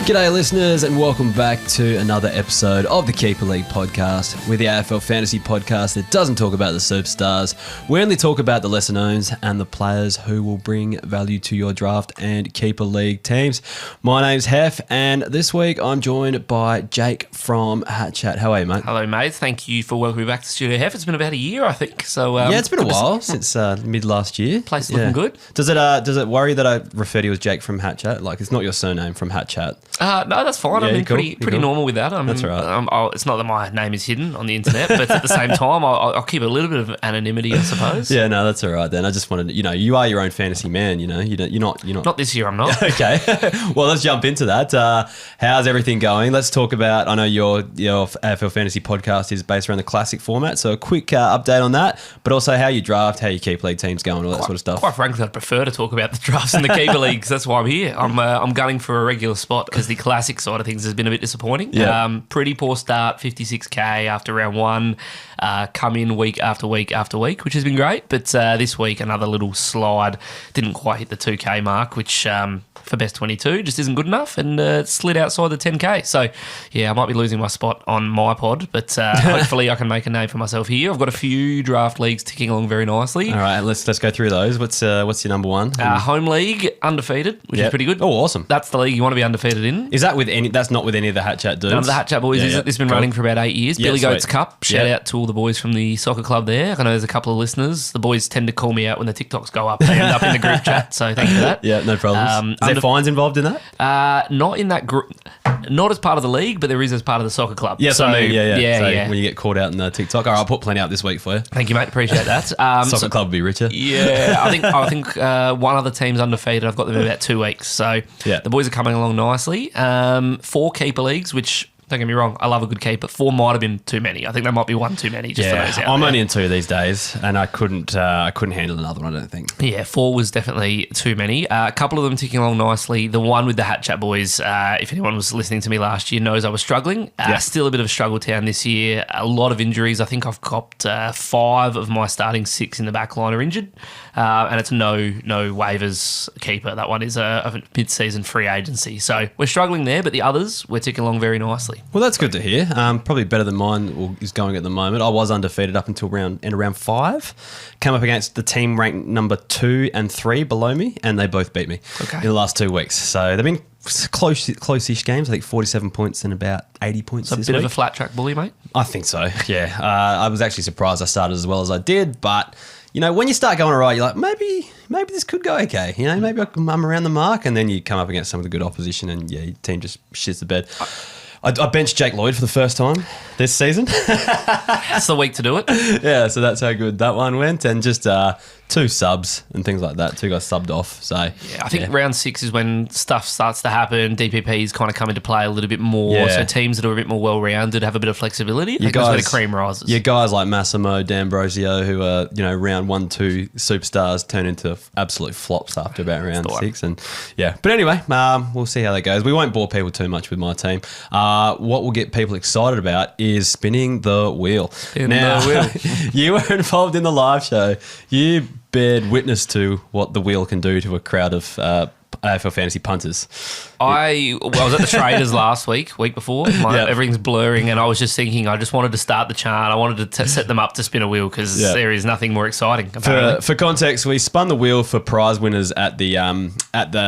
G'day listeners and welcome back to another episode of the Keeper League podcast. We're the AFL Fantasy podcast that doesn't talk about the superstars. We only talk about the lesser knowns and the players who will bring value to your draft and Keeper League teams. My name's Heff and this week I'm joined by Jake from Hat Chat. How are you, mate? Hello, mate. Thank you for welcoming me back to Studio Heff. It's been about a year, I think. So yeah, it's been a while since mid last year. Place looking good. Does it worry that I refer to you as Jake from Hat Chat? Like, it's not your surname from Hat Chat. No, that's fine. Yeah, I've been cool. pretty Cool. normal with that. That's all right. It's not that my name is hidden on the internet, but at the same time, I'll keep a little bit of anonymity, I suppose. Yeah, no, that's all right then. I just wanted to, you are your own fantasy man, you're not. Not this year, I'm not. Okay. Well, let's jump into that. How's everything going? Let's talk about, I know your AFL Fantasy podcast is based around the classic format, so a quick update on that, but also how you draft, how you keep league teams going, all that sort of stuff. Quite frankly, I'd prefer to talk about the drafts in the Keeper League because that's why I'm here. I'm gunning for a regular spot because the classic side of things has been a bit disappointing. Yeah. Pretty poor start, 56k after round one. Come in week after week after week, which has been great. But this week, another little slide. Didn't quite hit the 2k mark, which for best 22 just isn't good enough, and slid outside the 10k. So, yeah, I might be losing my spot on my pod, but hopefully I can make a name for myself here. I've got a few draft leagues ticking along very nicely. All right, let's go through those. What's your number one? Home league, undefeated, which is pretty good. Oh, awesome. That's the league you want to be undefeated in. Is that with any? That's not with any of the Hat Chat dudes? None of the Hat Chat boys. It's been running for about 8 years. Yeah, Billy Goats sweet. Cup. Shout out to all the boys from the soccer club there. I know there's a couple of listeners. The boys tend to call me out when the TikToks go up. They end up in the group chat, so thank you for that. Yeah, no problems. Is there fines involved in that? Not in that group. Not as part of the league, but there is as part of the soccer club. Yes, so, I mean, yeah. Yeah. When you get caught out in the TikTok, all right, I'll put plenty out this week for you. Thank you, mate. Appreciate that. Soccer club would be richer. Yeah, I think one other team's undefeated. I've got them in about 2 weeks. So Yeah. the boys are coming along nicely. 4 keeper leagues, which, don't get me wrong, I love a good keeper. 4 might have been too many. I think there might be 1 too many just for those out I'm there. only in 2 these days, and I couldn't handle another one, I don't think. Yeah, 4 was definitely too many. A couple of them ticking along nicely. The one with the Hat Chat boys, if anyone was listening to me last year, knows I was struggling. Still a bit of a struggle town this year. A lot of injuries. I think I've copped 5 of my starting 6 in the back line are injured. And it's no waivers keeper. That one is a mid-season free agency. So we're struggling there, but the others, we're ticking along very nicely. Well, that's good to hear. Probably better than mine is going at the moment. I was undefeated up until round 5. Came up against the team ranked number 2 and 3 below me, and they both beat me in the last 2 weeks. So they've been close-ish games. I think 47 points and about 80 points this A bit week. of a flat track bully, mate. I think so, yeah. I was actually surprised I started as well as I did, but when you start going all right, you're like, maybe this could go okay. Maybe I'm around the mark, and then you come up against some of the good opposition, and your team just shits the bed. I benched Jake Lloyd for the first time this season. That's the week to do it. Yeah, so that's how good that one went, and just 2 subs and things like that. 2 guys subbed off. So yeah, I think round 6 is when stuff starts to happen. DPPs kind of come into play a little bit more. Yeah. So teams that are a bit more well-rounded have a bit of flexibility. I think that's where the cream rises. Your guys like Massimo, D'Ambrosio, who are round 1, 2 superstars, turn into absolute flops after about round 6. And yeah, but anyway, we'll see how that goes. We won't bore people too much with my team. What will get people excited about is spinning the wheel. You were involved in the live show. You bared witness to what the wheel can do to a crowd of AFL Fantasy punters. I was at the Traders last week before. Everything's blurring, and I was just thinking I just wanted to start the chart. I wanted to set them up to spin a wheel because there is nothing more exciting. For context, we spun the wheel for prize winners at the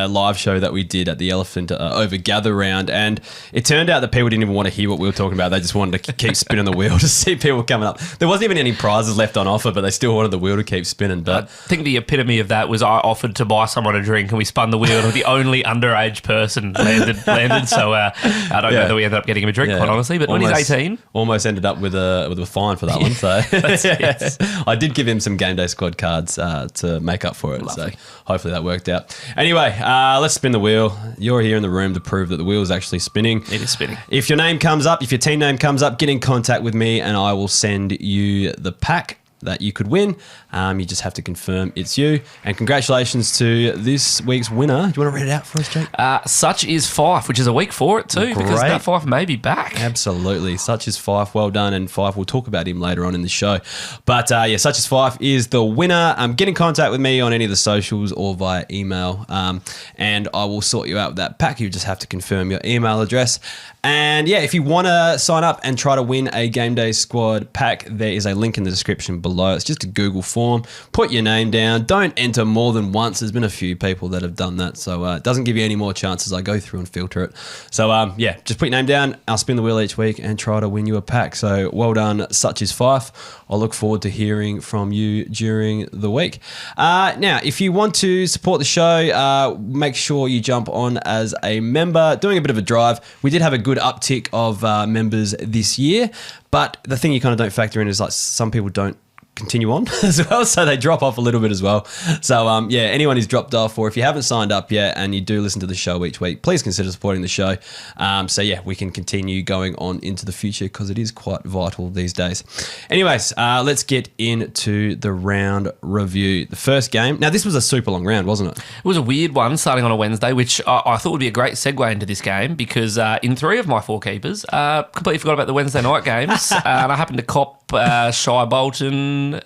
live show that we did at the Elephant Over Gather round, and it turned out that people didn't even want to hear what we were talking about. They just wanted to keep spinning the wheel to see people coming up. There wasn't even any prizes left on offer, but they still wanted the wheel to keep spinning. But I think the epitome of that was I offered to buy someone a drink, and we spun the wheel, and the only underage person landed. So I don't know that we ended up getting him a drink, quite honestly. But when he's 18, almost ended up with a fine for that one. So I did give him some game day squad cards to make up for it. Lovely. So hopefully that worked out. Anyway, let's spin the wheel. You're here in the room to prove that the wheel is actually spinning. it is spinning. If your name comes up, if your team name comes up, get in contact with me and I will send you the pack. that you could win. You just have to confirm it's you. And congratulations to this week's winner. Do you want to read it out for us, Jake? Such is Fife, which is a week for it too, because that Fife may be back. Absolutely. Such is Fife. Well done. And Fife, we'll talk about him later on in the show. But Such is Fife is the winner. Get in contact with me on any of the socials or via email. And I will sort you out with that pack. You just have to confirm your email address. And if you want to sign up and try to win a Game Day Squad pack, there is a link in the description below. It's just a Google form. Put your name down. Don't enter more than once. There's been a few people that have done that, so it doesn't give you any more chances. I go through and filter it. So just put your name down. I'll spin the wheel each week and try to win you a pack. So well done, Such is Fife. I'll look forward to hearing from you during the week. Now, if you want to support the show, make sure you jump on as a member. Doing a bit of a drive. We did have a good uptick of members this year, but the thing you kind of don't factor in is like some people don't continue on as well, so they drop off a little bit as well. So anyone who's dropped off, or if you haven't signed up yet and you do listen to the show each week, please consider supporting the show. We can continue going on into the future because it is quite vital these days. Anyways, let's get into the round review. The first game. Now, this was a super long round, wasn't it? It was a weird one starting on a Wednesday, which I thought would be a great segue into this game because in 3 of my 4 keepers, completely forgot about the Wednesday night games. And I happened to cop Shai Bolton, who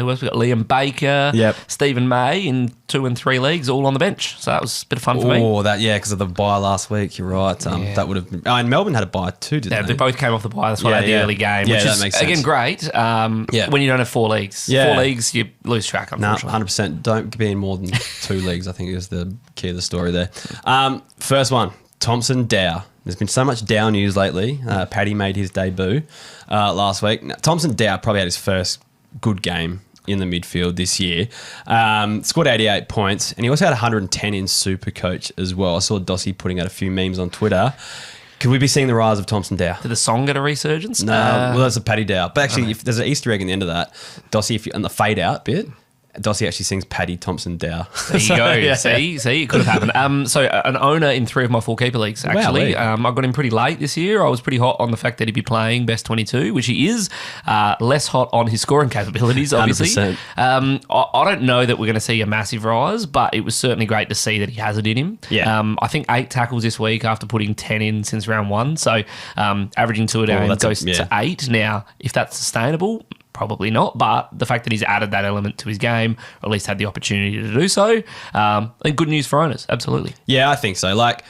else we got? Liam Baker, Stephen May in 2 and 3 leagues, all on the bench. So that was a bit of fun for me. Oh, because of the bye last week. You're right. That would have been. And Melbourne had a bye too, didn't they? They both came off the bye. That's why they had the early game, which is makes sense. Again great. When you don't have 4 leagues, 4 leagues you lose track. Unfortunately, 100%. Don't be in more than 2 leagues. I think is the key of the story there. First one, Thompson Dow. There's been so much Dow news lately. Paddy made his debut last week. Now, Thompson Dow probably had his first good game in the midfield this year. Scored 88 points, and he also had 110 in Supercoach as well. I saw Dossie putting out a few memes on Twitter. Could we be seeing the rise of Thompson Dow? Did the song get a resurgence? No, well, that's a Paddy Dow. But actually, if there's an Easter egg in the end of that, Dossie, on the fade out bit, Dossie actually sings Paddy Thompson Dow. There you go. See, it could have happened. So an owner in 3 of my 4 keeper leagues, actually. I got him pretty late this year. I was pretty hot on the fact that he'd be playing best 22, which he is. Less hot on his scoring capabilities, obviously. 100%. I don't know that we're going to see a massive rise, but it was certainly great to see that he has it in him. Yeah. I think 8 tackles this week after putting 10 in since round 1. So averaging 2 a day goes to 8. Now, if that's sustainable, probably not, but the fact that he's added that element to his game, or at least had the opportunity to do so, and good news for owners, absolutely. Yeah, I think so. Like,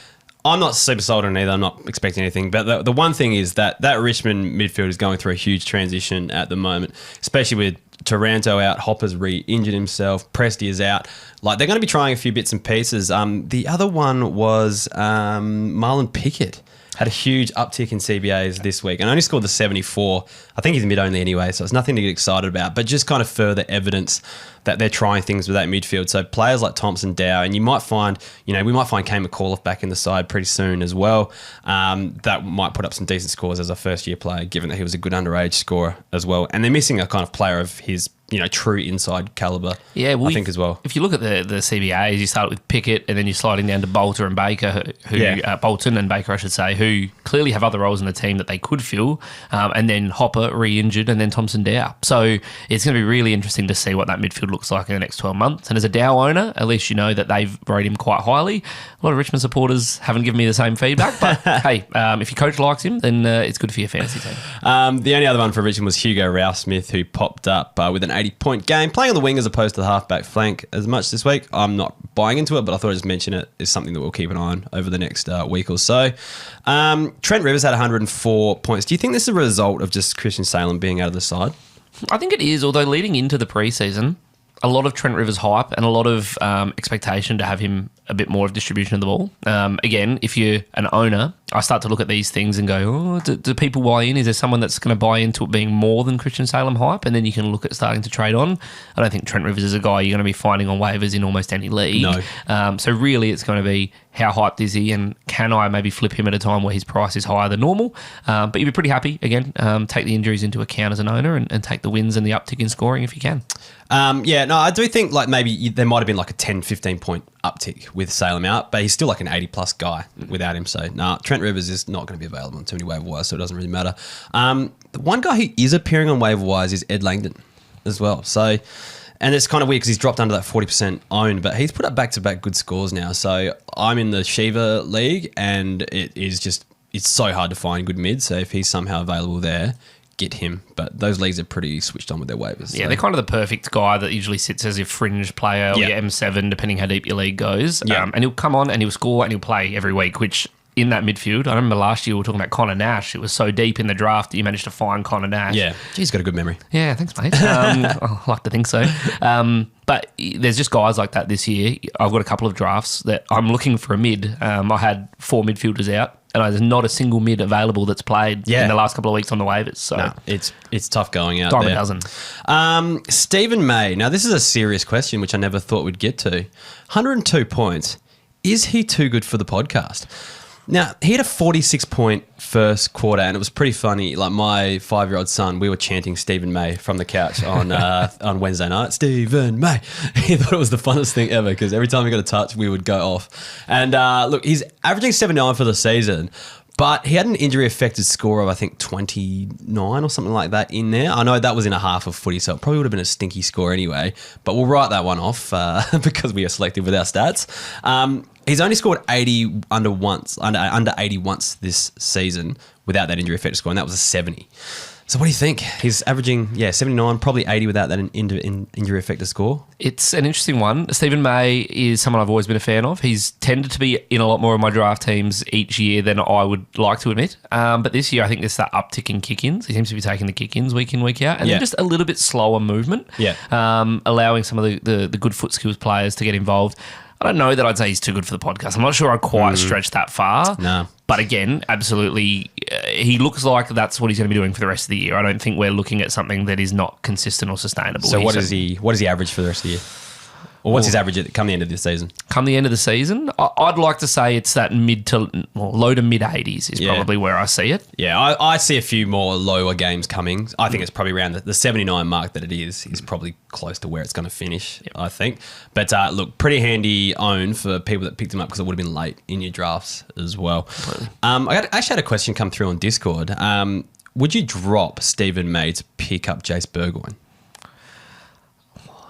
I'm not super sold on either. I'm not expecting anything. But the one thing is that Richmond midfield is going through a huge transition at the moment, especially with Taranto out, Hopper's re-injured himself, Presti is out. Like, they're going to be trying a few bits and pieces. The other one was Marlon Pickett. Had a huge uptick in CBAs this week and only scored the 74. I think he's mid only anyway, so it's nothing to get excited about, but just kind of further evidence that they're trying things with that midfield. So players like Thompson Dow, and you might find, we might find Kane McAuliffe back in the side pretty soon as well. That might put up some decent scores as a first-year player, given that he was a good underage scorer as well. And they're missing a kind of player of his true inside caliber, I think as well. If you look at the CBAs, you start with Pickett and then you're sliding down to Bolter and Baker, Bolton and Baker, I should say, who clearly have other roles in the team that they could fill, and then Hopper re-injured, and then Thompson Dow. So it's going to be really interesting to see what that midfield looks like in the next 12 months. And as a Dow owner, at least you know that they've rated him quite highly. A lot of Richmond supporters haven't given me the same feedback, but hey, if your coach likes him, then it's good for your fantasy team. The only other one for Richmond was Hugo Rouse-Smith, who popped up with an 80-point game, playing on the wing as opposed to the halfback flank as much this week. I'm not buying into it, but I thought I'd just mention it is something that we'll keep an eye on over the next week or so. Trent Rivers had 104 points. Do you think this is a result of just Christian Salem being out of the side? I think it is, although leading into the preseason, a lot of Trent Rivers hype and a lot of expectation to have him a bit more of distribution of the ball. Again, if you're an owner, I start to look at these things and go, do people buy in? Is there someone that's going to buy into it being more than Christian Salem hype? And then you can look at starting to trade on. I don't think Trent Rivers is a guy you're going to be finding on waivers in almost any league. No. So really it's going to be how hyped is he, and can I maybe flip him at a time where his price is higher than normal? But you'd be pretty happy, again, take the injuries into account as an owner and take the wins and the uptick in scoring if you can. I do think like maybe there might have been like a 10, 15 point uptick with Salem out, but he's still like an 80 plus guy without him. So Trent Rivers is not going to be available on too many waiver wires, so it doesn't really matter. The one guy who is appearing on waiver wires is Ed Langdon. as well. So, and it's kind of weird because he's dropped under that 40% owned, but he's put up back-to-back good scores now. So I'm in the Shiva League, and it's so hard to find good mids. So if he's somehow available there, get him. But those leagues are pretty switched on with their waivers. Yeah, they're kind of the perfect guy that usually sits as your fringe player or your M7, depending how deep your league goes. Yeah. And he'll come on and he'll score and he'll play every week, which in that midfield, I remember last year we were talking about Connor Nash. It was so deep in the draft that you managed to find Connor Nash. Yeah, he's got a good memory. Yeah, thanks, mate. I like to think so. But there's just guys like that this year. I've got a couple of drafts that I'm looking for a mid. I had 4 midfielders out, and there's not a single mid available that's played in the last couple of weeks on the waivers. So no, it's tough going out Diamond there. dozen. Stephen May. Now, this is a serious question, which I never thought we'd get to. 102 points. Is he too good for the podcast? Now, he had a 46-point first quarter, and it was pretty funny. Like, my 5-year-old son, we were chanting Stephen May from the couch on Wednesday night. Stephen May. He thought it was the funnest thing ever because every time he got a touch, we would go off. And look, he's averaging 79 for the season, but he had an injury-affected score of, I think, 29 or something like that in there. I know that was in a half of footy, so it probably would have been a stinky score anyway, but we'll write that one off because we are selective with our stats. He's only scored 80 under 80 once this season without that injury affected score, and that was a 70. So what do you think? He's averaging, 79, probably 80 without that injury affected score. It's an interesting one. Stephen May is someone I've always been a fan of. He's tended to be in a lot more of my draft teams each year than I would like to admit. But this year, I think there's that uptick in kick-ins. He seems to be taking the kick-ins week in, week out. And then just a little bit slower movement, allowing some of the good foot skills players to get involved. I don't know that I'd say he's too good for the podcast. I'm not sure I'd quite stretch that far. No. But again, absolutely, he looks like that's what he's going to be doing for the rest of the year. I don't think we're looking at something that is not consistent or sustainable. So what does he average for the rest of the year? Or what's his average come the end of the season? Come the end of the season, I'd like to say it's that low to mid 80s is probably where I see it. Yeah, I see a few more lower games coming. I think it's probably around the 79 mark that it is probably close to where it's going to finish, I think. But look, pretty handy own for people that picked him up because it would have been late in your drafts as well. I actually had a question come through on Discord. Would you drop Stephen May to pick up Jace Burgoyne?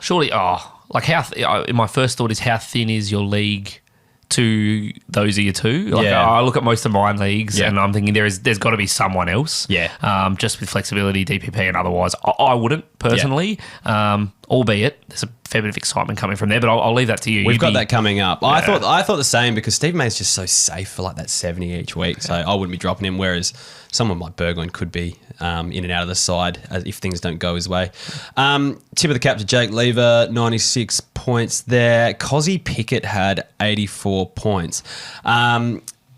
Surely, my first thought is how thin is your league to those of you two? I look at most of mine leagues and I'm thinking there's got to be someone else. Yeah. Just with flexibility, DPP and otherwise. I wouldn't personally, albeit there's a fair bit of excitement coming from there, but I'll leave that to you. We've got that coming up. Yeah. I thought the same because Steve May's just so safe for like that 70 each week, so I wouldn't be dropping him, whereas someone like Burgoyne could be in and out of the side if things don't go his way. Tip of the cap to Jake Lever, 96 points there. Cozzy Pickett had 84 points.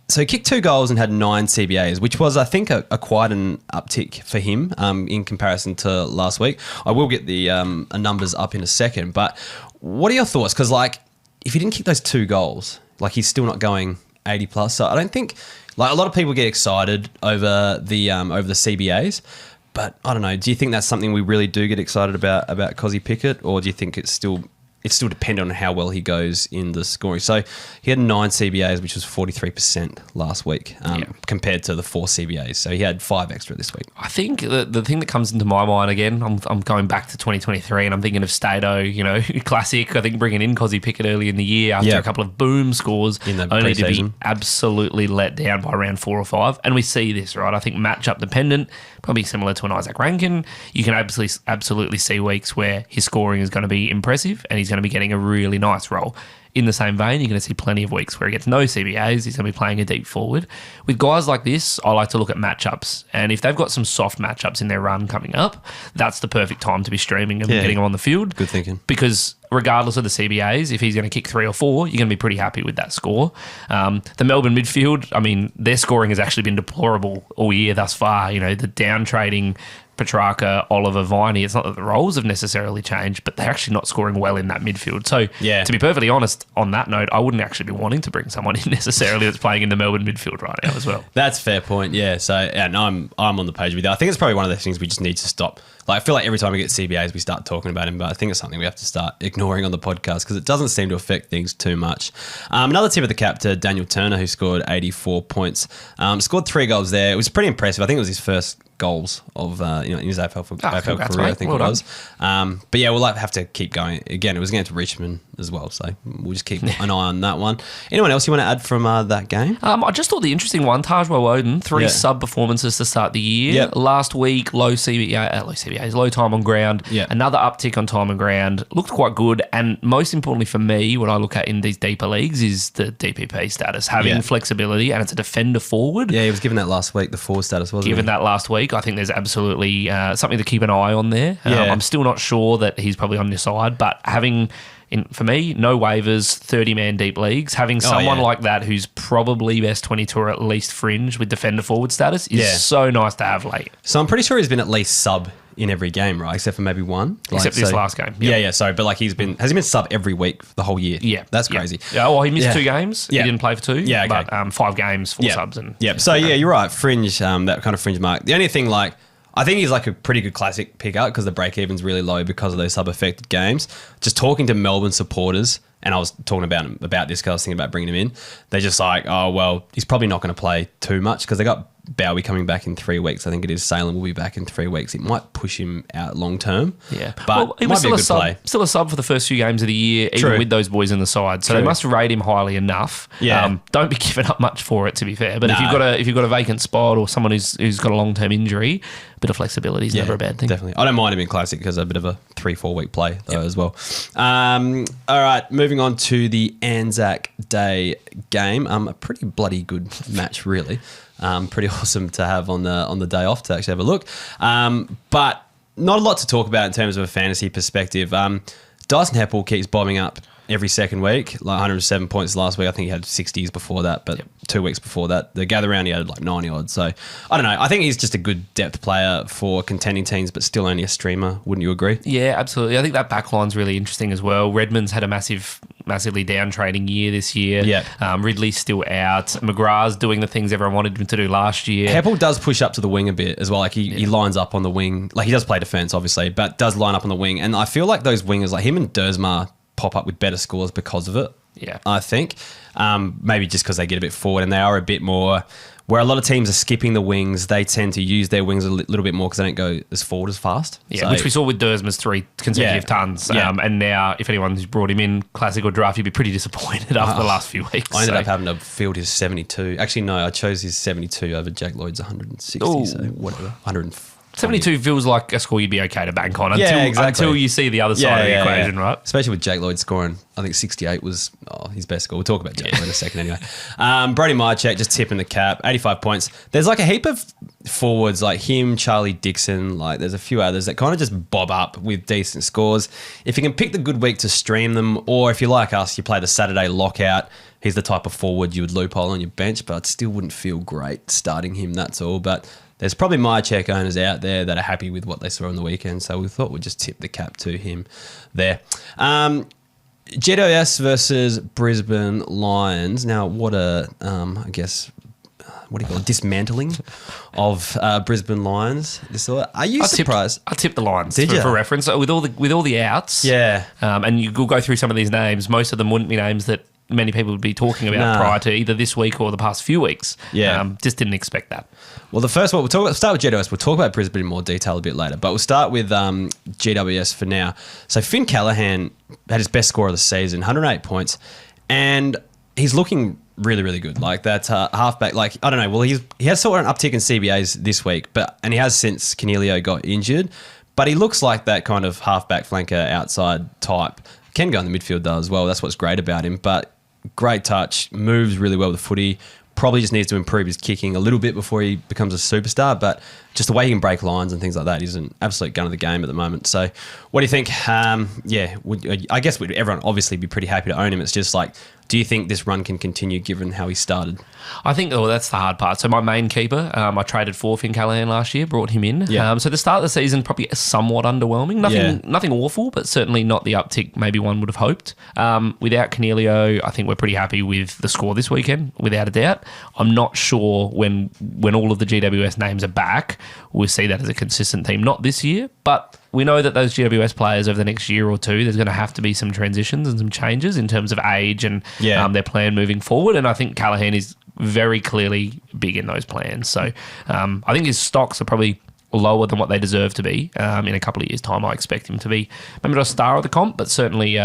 So he kicked 2 goals and had 9 CBAs, which was, I think, quite an uptick for him in comparison to last week. I will get the numbers up in a second, but what are your thoughts? Because, if he didn't kick those 2 goals, he's still not going 80 plus. So I don't think, a lot of people get excited over the CBAs, but I don't know. Do you think that's something we really do get excited about Cozzy Pickett, or do you think it's still dependent on how well he goes in the scoring? So he had 9 CBAs, which was 43% last week compared to the 4 CBAs. So he had 5 extra this week. I think the thing that comes into my mind again, I'm going back to 2023 and I'm thinking of Stato, classic. I think bringing in Cozzy Pickett early in the year after a couple of boom scores in the only pre-season. to be absolutely let down by round 4 or 5. And we see this, right? I think matchup dependent, probably similar to an Isaac Rankin. You can absolutely see weeks where his scoring is going to be impressive and he's going to be getting a really nice role. In the same vein, you're going to see plenty of weeks where he gets no CBAs. He's going to be playing a deep forward. With guys like this, I like to look at matchups. And if they've got some soft matchups in their run coming up, that's the perfect time to be streaming and getting them on the field. Good thinking. Because regardless of the CBAs, if he's going to kick 3 or 4, you're going to be pretty happy with that score. The Melbourne midfield, their scoring has actually been deplorable all year thus far. The down trading Petrarca, Oliver, Viney, it's not that the roles have necessarily changed, but they're actually not scoring well in that midfield. So to be perfectly honest, on that note, I wouldn't actually be wanting to bring someone in necessarily that's playing in the Melbourne midfield right now as well. That's a fair point, yeah. So, no, I'm on the page with you. I think it's probably one of those things we just need to stop. I feel like every time we get CBAs, we start talking about him, but I think it's something we have to start ignoring on the podcast because it doesn't seem to affect things too much. Another tip of the cap to Daniel Turner, who scored 84 points. Scored 3 goals there. It was pretty impressive. I think it was his first goals of in his AFL congrats, career, mate. I think Well it was. But yeah, we'll have to keep going. Again, it was going to Richmond as well, so we'll just keep an eye on that one. Anyone else you want to add from that game? I just thought the interesting one, Tajwa Woden, 3 sub performances to start the year. Yep. Last week, low time on ground. Yep. Another uptick on time on ground. Looked quite good. And most importantly for me, what I look at in these deeper leagues is the DPP status, having flexibility, and it's a defender forward. Yeah, he was given that last week, the forward status, wasn't Given that last week, I think there's absolutely something to keep an eye on there. I'm still not sure that he's probably on your side, but having, for me, no waivers, 30-man deep leagues, having someone like that who's probably best 22 or at least fringe with defender forward status is so nice to have late. So I'm pretty sure he's been at least sub in every game, right? Except for maybe one. Except this last game. Yep. Yeah, sorry. But like has he been sub every week the whole year? Yeah. That's crazy. Yeah, well, he missed 2 games. Yeah. He didn't play for 2. Yeah, okay. But 5 games, 4 subs. And So you're right. Fringe, that kind of fringe mark. The only thing, I think he's like a pretty good classic pickup because the break-even's really low because of those sub-affected games. Just talking to Melbourne supporters, and I was talking about this because I was thinking about bringing him in. They're just like, oh, well, he's probably not going to play too much because they got Bowie coming back in 3 weeks. I think it is. Salem will be back in 3 weeks. It might push him out long term. Yeah. But he it was might be a good sub, play. still a sub for the first few games of the year, even with those boys in the side. So they must rate him highly enough. Yeah. Don't be giving up much for it, to be fair. But if you've got a vacant spot or someone who's got a long-term injury, a bit of flexibility is never a bad thing. Definitely. I don't mind him in classic because a bit of a 3-4 week play though as well. All right, moving on to the Anzac Day game. A pretty bloody good match, really. Pretty awesome to have on the day off to actually have a look. But not a lot to talk about in terms of a fantasy perspective. Dyson Heppel keeps bombing up every second week, like 107 points last week. I think he had 60s before that, but 2 weeks before that, the gather round he had like 90 odd. So I don't know. I think he's just a good depth player for contending teams, but still only a streamer. Wouldn't you agree? Yeah, absolutely. I think that backline's really interesting as well. Redmond's had a massively down trading year this year. Yeah. Ridley's still out. McGrath's doing the things everyone wanted him to do last year. Heppel does push up to the wing a bit as well. Like he lines up on the wing. Like he does play defense, obviously, but does line up on the wing. And I feel like those wingers, like him and Dersmar, pop up with better scores because of it. Yeah. I think. Maybe just because they get a bit forward and they are a bit more, where a lot of teams are skipping the wings, they tend to use their wings a little bit more because they don't go as forward as fast. Yeah, so, which we saw with Dersma's 3 consecutive tons. And now, if anyone's brought him in, classic or draft, you'd be pretty disappointed after the last few weeks. I ended up having to field his 72. Actually, no, I chose his 72 over Jack Lloyd's 160. Ooh. So whatever, 140. 72 feels like a score you'd be okay to bank on until you see the other side of the equation, right? Especially with Jake Lloyd scoring, I think 68 was his best score. We'll talk about Jake Lloyd in a second anyway. Brody Myercheck just tipping the cap, 85 points. There's like a heap of forwards like him, Charlie Dixon, like there's a few others that kind of just bob up with decent scores. If you can pick the good week to stream them, or if you're like us, you play the Saturday lockout, he's the type of forward you would loophole on your bench, but it still wouldn't feel great starting him, that's all. But there's probably Myercheck owners out there that are happy with what they saw on the weekend, so we thought we'd just tip the cap to him there. GWS versus Brisbane Lions. Now, what a, I guess, what do you call it, dismantling of Brisbane Lions. Are you surprised? I tipped the Lions Did you? For reference. With all the outs. Yeah. And you'll go through some of these names. Most of them wouldn't be names that many people would be talking about prior to either this week or the past few weeks. Yeah. Just didn't expect that. Well, the first one, we'll start with GWS. We'll talk about Brisbane in more detail a bit later, but we'll start with GWS for now. So Finn Callaghan had his best score of the season, 108 points, and he's looking really, really good. Like that halfback, like, I don't know, well, he has sort of an uptick in CBAs this week, and he has since Canelio got injured, but he looks like that kind of halfback flanker outside type. Can go in the midfield though as well. That's what's great about him, but great touch, moves really well with the footy. Probably just needs to improve his kicking a little bit before he becomes a superstar, but just the way he can break lines and things like that, he's an absolute gun of the game at the moment. So what do you think? I guess everyone obviously be pretty happy to own him. It's just like, do you think this run can continue given how he started? I think, that's the hard part. So my main keeper, I traded for Finn Callaghan last year, brought him in. Yeah. So the start of the season probably somewhat underwhelming. Nothing awful, but certainly not the uptick maybe one would have hoped. Without Canelio, I think we're pretty happy with the score this weekend, without a doubt. I'm not sure when all of the GWS names are back, we'll see that as a consistent theme. Not this year, but we know that those GWS players over the next year or two, there's going to have to be some transitions and some changes in terms of age and their plan moving forward. And I think Callaghan is very clearly big in those plans. So I think his stocks are probably lower than what they deserve to be. In a couple of years' time, I expect him to be maybe not a star of the comp, but certainly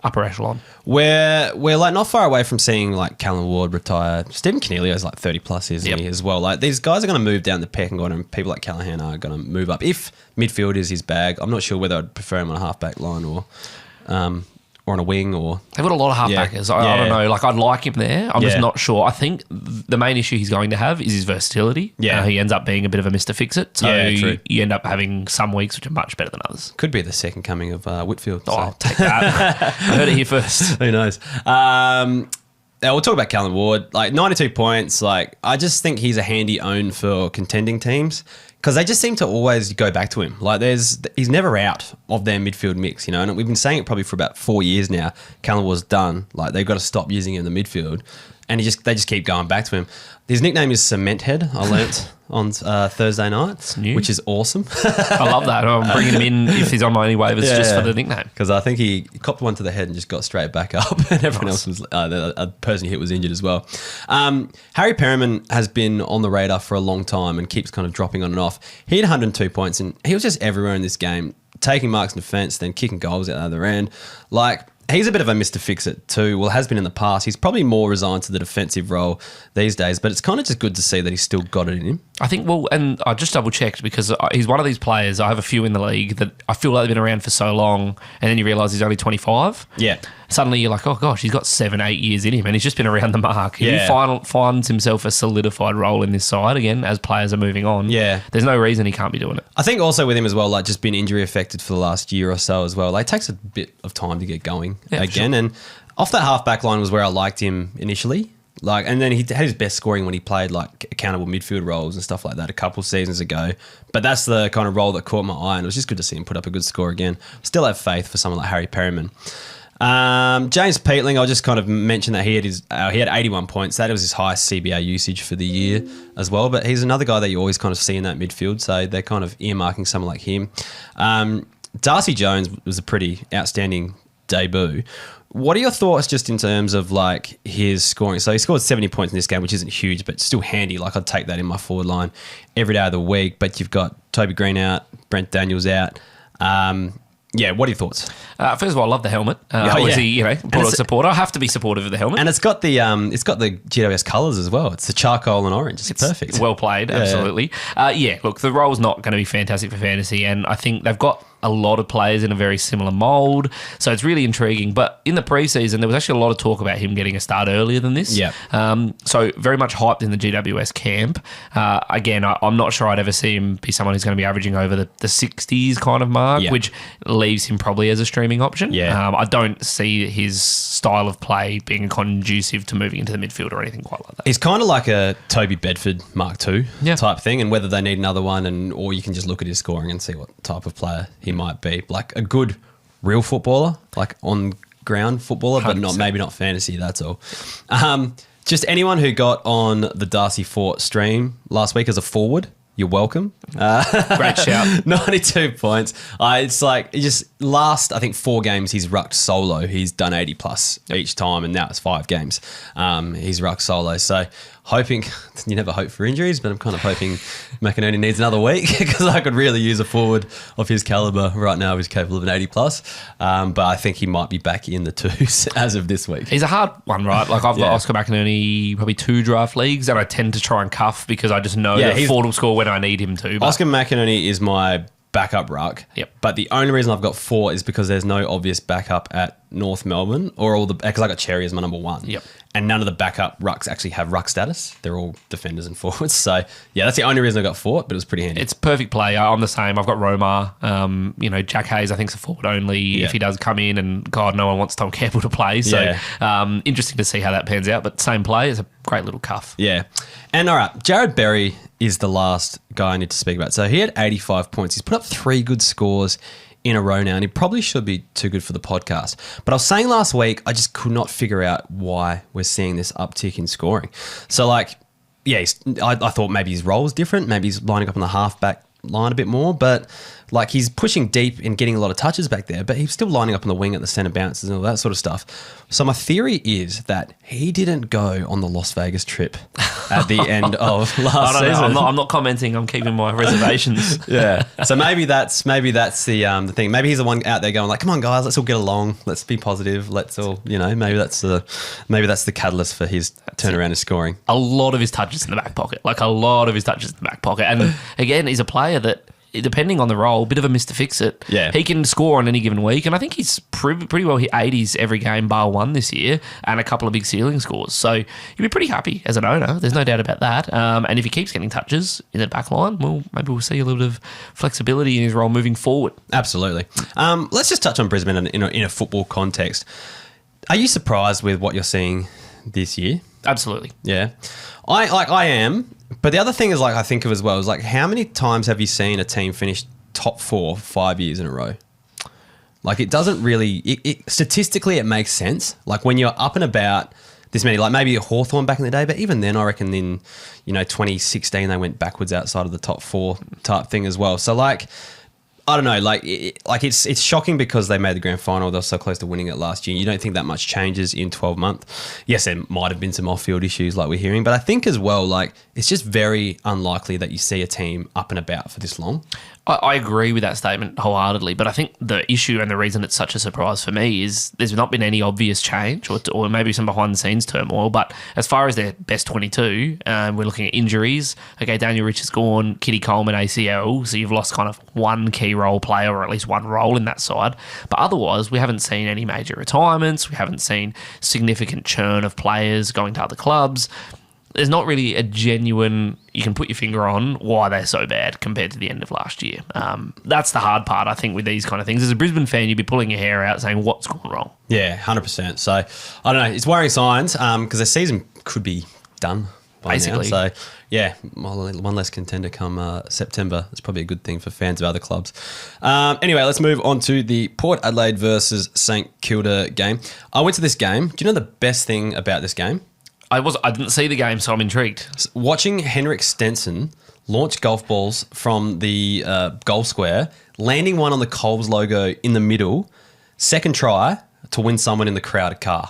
upper echelon. We're like not far away from seeing like Callum Ward retire. Stephen Cornelio's like 30 plus, isn't he, as well? Like these guys are going to move down the pecking order, and people like Callahan are going to move up. If midfield is his bag, I'm not sure whether I'd prefer him on a half-back line or on a wing, or they've got a lot of half-backers. I don't know. Like I'd like him there. I'm just not sure. I think the main issue he's going to have is his versatility. Yeah, he ends up being a bit of a Mr. Fix-It. So you end up having some weeks which are much better than others. Could be the second coming of Whitfield. Oh, I'll take that. I heard it here first. Who knows? We'll talk about Callum Ward. Like 92 points. Like I just think he's a handy own for contending teams, because they just seem to always go back to him. Like he's never out of their midfield mix, you know. And we've been saying it probably for about 4 years now. Callum Ward's done. Like they've got to stop using him in the midfield, and they just keep going back to him. His nickname is Cement Head. I learnt on Thursday night, which is awesome. I love that. I'm bringing him in if he's on my any waivers just for the nickname. Because I think he copped one to the head and just got straight back up, and everyone else was the person he hit was injured as well. Harry Perriman has been on the radar for a long time and keeps kind of dropping on and off. He had 102 points, and he was just everywhere in this game, taking marks in defence, then kicking goals out the other end. Like, he's a bit of a Mr. Fix-It too. Well, has been in the past. He's probably more resigned to the defensive role these days, but it's kind of just good to see that he's still got it in him. I think, and I just double-checked because he's one of these players, I have a few in the league that I feel like they've been around for so long, and then you realise he's only 25. Yeah. Suddenly you're like, oh gosh, he's got 7-8 years in him, and he's just been around the mark. He finds himself a solidified role in this side again as players are moving on. Yeah. There's no reason he can't be doing it. I think also with him as well, like just been injury affected for the last year or so as well. Like it takes a bit of time to get going again. Sure. And off that half-back line was where I liked him initially. Like, and then he had his best scoring when he played like accountable midfield roles and stuff like that a couple of seasons ago. But that's the kind of role that caught my eye, and it was just good to see him put up a good score again. Still have faith for someone like Harry Perriman. James Peatling, I'll just kind of mention that he had 81 points. That was his highest CBA usage for the year as well. But he's another guy that you always kind of see in that midfield, so they're kind of earmarking someone like him. Darcy Jones was a pretty outstanding debut. What are your thoughts just in terms of like his scoring? So he scored 70 points in this game, which isn't huge, but still handy. Like I'd take that in my forward line every day of the week. But you've got Toby Green out, Brent Daniels out. Yeah, what are your thoughts? First of all, I love the helmet. Obviously, Bulldog supporter. I have to be supportive of the helmet. And it's got the GWS colours as well. It's the charcoal and orange. It's perfect. Well played, absolutely. Look, the role's not going to be fantastic for fantasy, and I think they've got a lot of players in a very similar mould, so it's really intriguing. But in the preseason, there was actually a lot of talk about him getting a start earlier than this. Yeah. So very much hyped in the GWS camp. Again, I'm not sure I'd ever see him be someone who's going to be averaging over the 60s kind of mark, which leaves him probably as a streaming option. Yeah. I don't see his style of play being conducive to moving into the midfield or anything quite like that. He's kind of like a Toby Bedford Mark II type thing, and whether they need another one, or you can just look at his scoring and see what type of player he might be. Like a good real footballer, like on ground footballer, 100%. But maybe not fantasy, that's all. Just anyone who got on the Darcy Fort stream last week as a forward, you're welcome. Great shout. 92 points. It's like just last, I think 4 games he's rucked solo. He's done 80 plus each time, and now it's 5 games. He's rucked solo. So hoping, you never hope for injuries, but I'm kind of hoping McInerney needs another week, because I could really use a forward of his calibre right now who's capable of an 80 plus. But I think he might be back in the 2s as of this week. He's a hard one, right? Like I've got Oscar McInerney probably 2 draft leagues, and I tend to try and cuff because I just know that Ford will score when I need him to. But Oscar McInerney is my backup ruck. Yep. But the only reason I've got 4 is because there's no obvious backup at North Melbourne, or because I got Cherry as my number 1. Yep. And none of the backup rucks actually have ruck status. They're all defenders and forwards. So, yeah, that's the only reason I got 4, but it was pretty handy. It's perfect play. I'm the same. I've got Romar. Jack Hayes, I think, is a forward only if he does come in, and God, no one wants Tom Campbell to play. So, interesting to see how that pans out. But same play. It's a great little cuff. Yeah. And all right, Jared Berry is the last guy I need to speak about. So he had 85 points. He's put up 3 good scores in a row now, and he probably should be too good for the podcast. But I was saying last week, I just could not figure out why we're seeing this uptick in scoring. So, I thought maybe his role is different. Maybe he's lining up on the halfback line a bit more. But, Like, he's pushing deep and getting a lot of touches back there, but he's still lining up on the wing at the centre bounces and all that sort of stuff. So my theory is that he didn't go on the Las Vegas trip at the end of last season. I'm not commenting. I'm keeping my reservations. Yeah. So maybe that's the thing. Maybe he's the one out there going like, "Come on, guys, let's all get along. Let's be positive. Let's all, maybe that's the catalyst for his turnaround and scoring." A lot of his touches in the back pocket. And again, he's a player that, depending on the role, a bit of a Mr. Fix-It. Yeah. He can score on any given week, and I think he's pretty well hit 80s every game bar one this year and a couple of big ceiling scores. So you'll be pretty happy as an owner. There's no doubt about that. And if he keeps getting touches in the back line, well, maybe we'll see a little bit of flexibility in his role moving forward. Absolutely. Let's just touch on Brisbane in a football context. Are you surprised with what you're seeing this year? Absolutely. Yeah. I am. But the other thing is, like, I think of as well is, like, how many times have you seen a team finish top 4 5 years in a row? Like, it doesn't really statistically it makes sense. Like, when you're up and about this many, like maybe Hawthorn back in the day, but even then I reckon in 2016 they went backwards outside of the top 4 type thing as well. So, like, I don't know, it's shocking because they made the grand final. They were so close to winning it last year. You don't think that much changes in 12 months. Yes, there might have been some off-field issues like we're hearing, but I think as well, like, it's just very unlikely that you see a team up and about for this long. I agree with that statement wholeheartedly, but I think the issue and the reason it's such a surprise for me is there's not been any obvious change or maybe some behind-the-scenes turmoil, but as far as their best 22, we're looking at injuries. Okay, Daniel Rich is gone, Kitty Coleman ACL, so you've lost kind of one key role player or at least one role in that side. But otherwise, we haven't seen any major retirements. We haven't seen significant churn of players going to other clubs. There's not really a genuine, you can put your finger on why they're so bad compared to the end of last year. That's the hard part, I think, with these kind of things. As a Brisbane fan, you'd be pulling your hair out saying, what's gone wrong? Yeah, 100%. So, I don't know. It's worrying signs because the season could be done by basically now. So, yeah, one less contender come September. It's probably a good thing for fans of other clubs. Anyway, let's move on to the Port Adelaide versus St Kilda game. I went to this game. Do you know the best thing about this game? I didn't see the game, so I'm intrigued. Watching Henrik Stenson launch golf balls from the goal square, landing one on the Coles logo in the middle, second try to win someone in the crowd a car.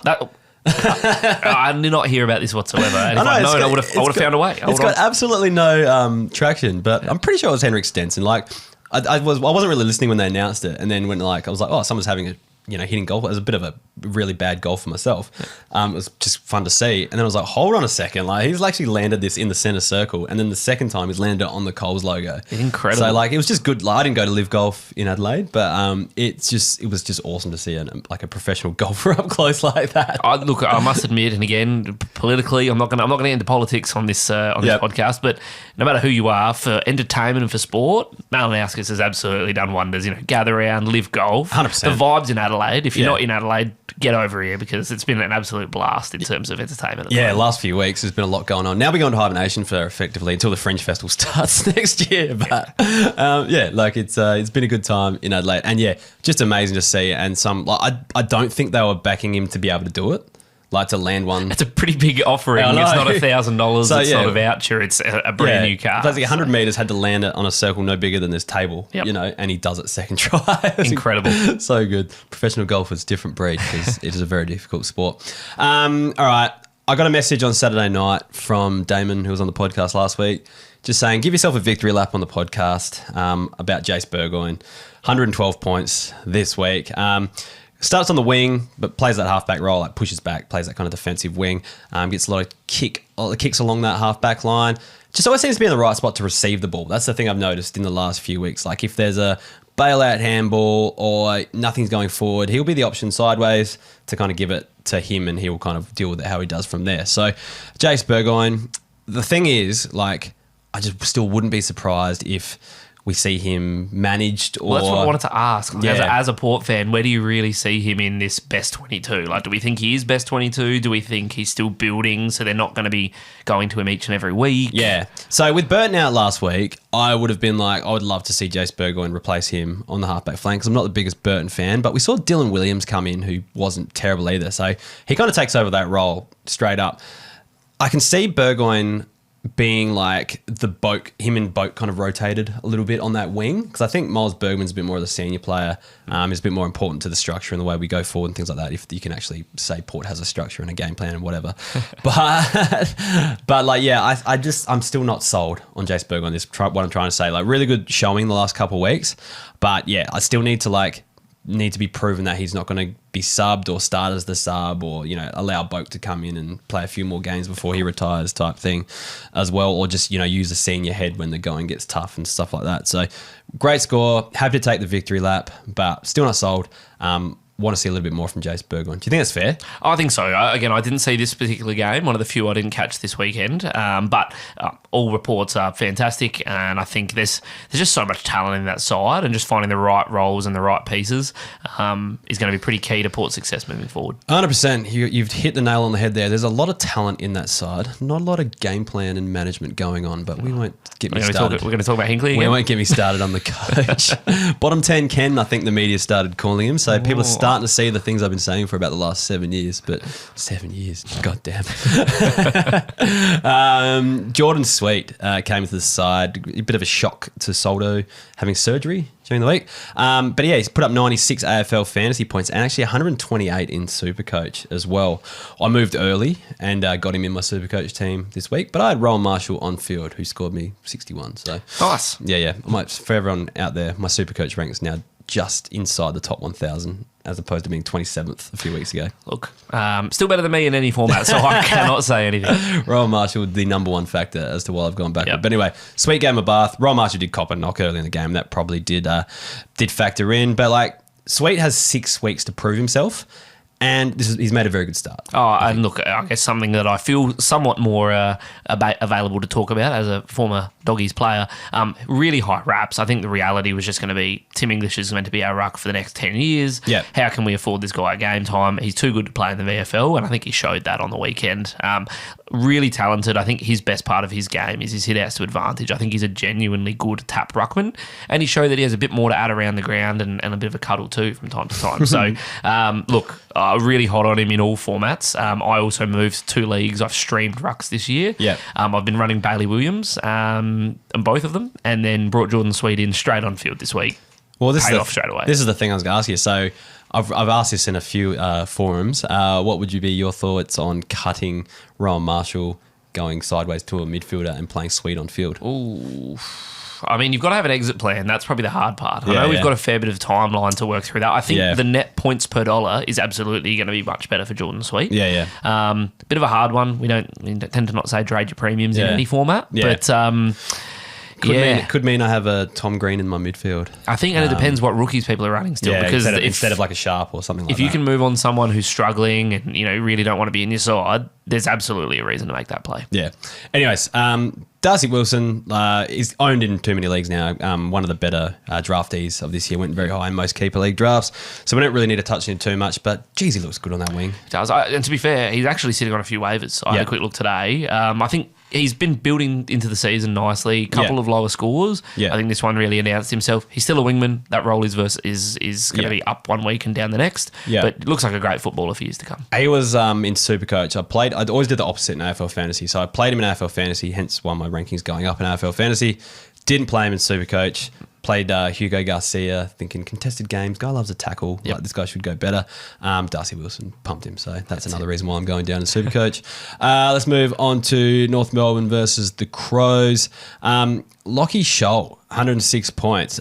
I did not hear about this whatsoever. And if I'd known, I would have found a way. It's got absolutely no traction, but I'm pretty sure it was Henrik Stenson. Like, I wasn't really listening when they announced it, and then when I was like, oh, someone's having a hitting golf. It was a bit of a really bad golf for myself. It was just fun to see. And then I was like, hold on a second. Like, he's actually landed this in the centre circle. And then the second time he's landed it on the Coles logo. Incredible. So, like, it was just good. Like, I didn't go to live golf in Adelaide, but it was just awesome to see a professional golfer up close like that. Look, I must admit, and again, politically, I'm not going to get into politics on this podcast, but no matter who you are, for entertainment and for sport, Malinowskis has absolutely done wonders. Gather around, live golf. 100%. The vibes in Adelaide. If you're not in Adelaide, get over here because it's been an absolute blast in terms of entertainment. Last few weeks there's been a lot going on. Now we're going to hibernation for effectively until the Fringe Festival starts next year. But it's been a good time in Adelaide, and just amazing to see. And I don't think they were backing him to be able to do it. Like, to land one. It's a pretty big offering. It's not $1,000. So, it's not a voucher. It's a brand new car. It's like 100 metres, had to land it on a circle no bigger than this table, and he does it second try. Incredible. So good. Professional golf is a different breed because it is a very difficult sport. All right. I got a message on Saturday night from Damon, who was on the podcast last week, just saying, give yourself a victory lap on the podcast about Jace Burgoyne. 112 points this week. Starts on the wing, but plays that halfback role, like pushes back, plays that kind of defensive wing, gets a lot of kicks along that halfback line. Just always seems to be in the right spot to receive the ball. That's the thing I've noticed in the last few weeks. Like, if there's a bailout handball or nothing's going forward, he'll be the option sideways to kind of give it to him, and he'll kind of deal with it how he does from there. So, Jace Burgoyne, the thing is, like, I just still wouldn't be surprised if we see him managed. Or that's what I wanted to ask. As a Port fan, where do you really see him in this best 22? Like, do we think he is best 22? Do we think he's still building, so they're not going to be going to him each and every week? Yeah. So with Burton out last week, I would have been like, I would love to see Jace Burgoyne replace him on the halfback flank because I'm not the biggest Burton fan, but we saw Dylan Williams come in who wasn't terrible either. So he kind of takes over that role straight up. I can see Burgoyne being like him and Boak kind of rotated a little bit on that wing, because I think Miles Bergman's a bit more of the senior player, is a bit more important to the structure and the way we go forward and things like that, if you can actually say Port has a structure and a game plan and whatever. but like, yeah, I'm still not sold on Jace Berg on this, what I'm trying to say. Like, really good showing the last couple of weeks, but yeah, I still need to be proven that he's not going to be subbed or start as the sub, or, you know, allow Boak to come in and play a few more games before he retires type thing as well, or just, you know, use a senior head when the going gets tough and stuff like that. So great score. Happy to take the victory lap, but still not sold. Want to see a little bit more from Jace Bergman. Do you think that's fair? I think so. Again, I didn't see this particular game, one of the few I didn't catch this weekend, but all reports are fantastic, and I think there's just so much talent in that side, and just finding the right roles and the right pieces is going to be pretty key to Port's success moving forward. 100%. You've hit the nail on the head there. There's a lot of talent in that side, not a lot of game plan and management going on, but we won't get me started. We're going to talk about Hinkley again? We won't get me started on the coach. Bottom 10 Ken, I think the media started calling him, so people are starting to see the things I've been saying for about the last 7 years, but 7 years, goddamn. Jordan Sweet came to the side, a bit of a shock to Soldo having surgery during the week. But yeah, he's put up 96 AFL Fantasy points and actually 128 in Supercoach as well. I moved early and got him in my Supercoach team this week, but I had Rowan Marshall on field who scored me 61. So nice. Yeah. For everyone out there, my Supercoach rank is now just inside the top 1,000 as opposed to being 27th a few weeks ago. Look, still better than me in any format, so I cannot say anything. Royal Marshall, the number one factor as to why I've gone backward. Yep. But anyway, Sweet game of Bath. Royal Marshall did cop a knock early in the game. That probably did factor in. But like, Sweet has 6 weeks to prove himself, and he's made a very good start. Oh, and look, I guess something that I feel somewhat more available to talk about as a former Doggies player, really high raps. I think the reality was just going to be Tim English is meant to be our ruck for the next 10 years. Yep. How can we afford this guy at game time? He's too good to play in the VFL, and I think he showed that on the weekend. Really talented. I think his best part of his game is his hit outs to advantage. I think he's a genuinely good tap ruckman, and he showed that he has a bit more to add around the ground and a bit of a cuddle too from time to time. So, look, really hot on him in all formats. I also moved 2 leagues. I've streamed rucks this year. Yeah. I've been running Bailey Williams and both of them, and then brought Jordan Sweet in straight on field this week. Well, this paid off straight away. This is the thing I was going to ask you. So I've asked this in a few forums. What would you be your thoughts on cutting Rowan Marshall, going sideways to a midfielder and playing Sweet on field? Ooh. I mean, you've got to have an exit plan. That's probably the hard part. I know we've got a fair bit of timeline to work through that. I think the net points per dollar is absolutely going to be much better for Jordan Sweet. Yeah. Bit of a hard one. We tend to not say trade your premiums in any format. Yeah. But could mean I have a Tom Green in my midfield. I think, and it depends what rookies people are running still. Because instead of like a Sharp or something like that. If you can move on someone who's struggling and, you know, really don't want to be in your side, there's absolutely a reason to make that play. Yeah. Anyways, Darcy Wilson is owned in too many leagues now. One of the better draftees of this year, went very high in most keeper league drafts. So we don't really need to touch him too much, but geez, he looks good on that wing. He does. And to be fair, he's actually sitting on a few waivers. I had a quick look today. I think he's been building into the season nicely. A couple of lower scores. Yeah. I think this one really announced himself. He's still a wingman. That role is going to be up one week and down the next. Yeah. But it looks like a great footballer for years to come. He was in Supercoach. I always did the opposite in AFL Fantasy. So I played him in AFL Fantasy, hence why my rankings going up in AFL Fantasy. Didn't play him in Supercoach. Played Hugo Garcia, thinking contested games. Guy loves a tackle. Yep. Like, this guy should go better. Darcy Wilson pumped him, so that's another reason why I'm going down in Supercoach. Let's move on to North Melbourne versus the Crows. Lockie Scholl, 106 points.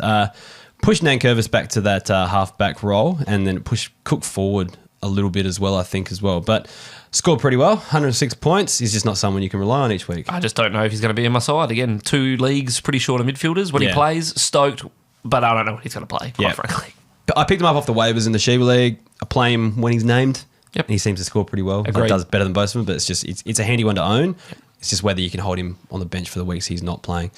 Pushed Nankervis back to that half-back role, and then pushed Cook forward a little bit as well, I think, as well. But scored pretty well, 106 points. He's just not someone you can rely on each week. I just don't know if he's going to be in my side. Again, 2 leagues, pretty short of midfielders. When he plays, stoked, but I don't know what he's going to play, quite frankly. I picked him up off the waivers in the Sheba League. I play him when he's named. Yep. And he seems to score pretty well. Agreed. He does better than both of them, but it's a handy one to own. It's just whether you can hold him on the bench for the weeks he's not playing.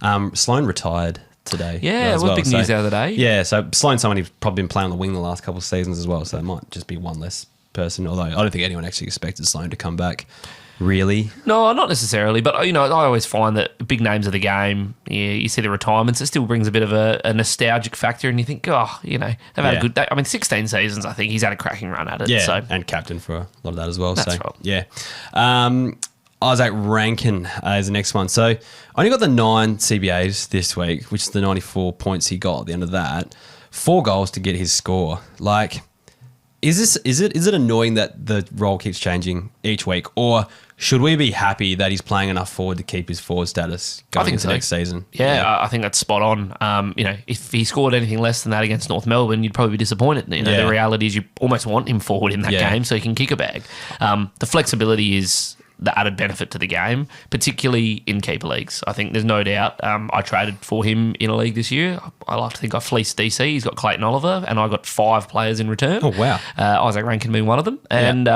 Yep. Sloan retired today. Yeah, it was big news the other day. Yeah, so Sloan's someone who's probably been playing on the wing the last couple of seasons as well, so it might just be one less person, although I don't think anyone actually expected Sloan to come back, really. No, not necessarily, but, you know, I always find that big names of the game, you see the retirements, it still brings a bit of a nostalgic factor, and you think, they've had a good day. I mean, 16 seasons, I think he's had a cracking run at it. Yeah, so. and captain for a lot of that as well. That's so, right. Yeah. Isaac Rankin is the next one. So I only got the 9 CBAs this week, which is the 94 points he got at the end of that. 4 goals to get his score. Like, is it annoying that the role keeps changing each week, or should we be happy that he's playing enough forward to keep his forward status going into next season? Yeah, I think that's spot on. If he scored anything less than that against North Melbourne, you'd probably be disappointed. The reality is you almost want him forward in that game so he can kick a bag. The flexibility is the added benefit to the game, particularly in keeper leagues. I think there's no doubt. I traded for him in a league this year. I like to think I fleeced DC. He's got Clayton Oliver, and I got 5 players in return. Oh, wow. Isaac Rankin being one of them. And,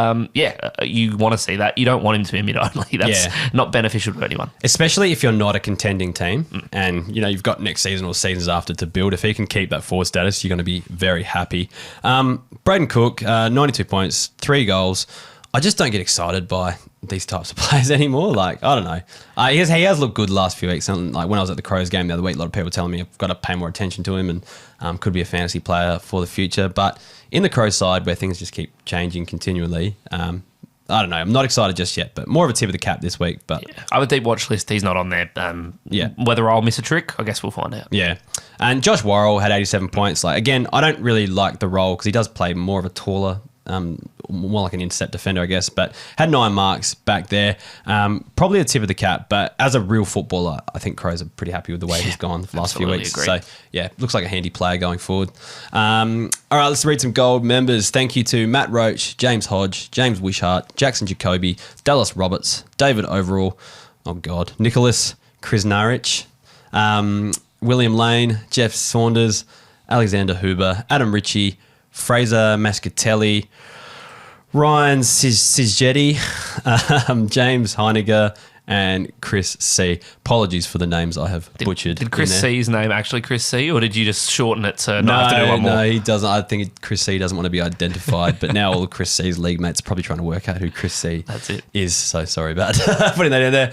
you want to see that. You don't want him to be mid-only. That's not beneficial to anyone. Especially if you're not a contending team and, you've got next season or seasons after to build. If he can keep that forward status, you're going to be very happy. Braden Cook, 92 points, 3 goals. I just don't get excited by these types of players anymore. Like, I don't know. He has looked good the last few weeks. And like when I was at the Crows game the other week, a lot of people were telling me I've got to pay more attention to him and could be a fantasy player for the future. But in the Crows side, where things just keep changing continually, I don't know. I'm not excited just yet, but more of a tip of the cap this week. But I have a deep watch list. He's not on there. Whether I'll miss a trick, I guess we'll find out. Yeah. And Josh Worrell had 87 points. Like, again, I don't really like the role because he does play more of a taller, more like an intercept defender, I guess, but had 9 marks back there. Probably a tip of the cap, but as a real footballer, I think Crows are pretty happy with the way he's gone the last few weeks. Agreed. So, looks like a handy player going forward. All right, let's read some gold members. Thank you to Matt Roach, James Hodge, James Wishart, Jackson Jacoby, Dallas Roberts, David Overall, Nicholas Krisnarich, William Lane, Jeff Saunders, Alexander Huber, Adam Ritchie, Fraser Mascatelli, Ryan Sizjetti, James Heiniger, and Chris C. Apologies for the names I have butchered. Did Chris C's name actually Chris C, or did you just shorten it to not have to do one more? No, he doesn't. I think Chris C doesn't want to be identified, but now all of Chris C's league mates are probably trying to work out who Chris C is. So sorry about putting that in there.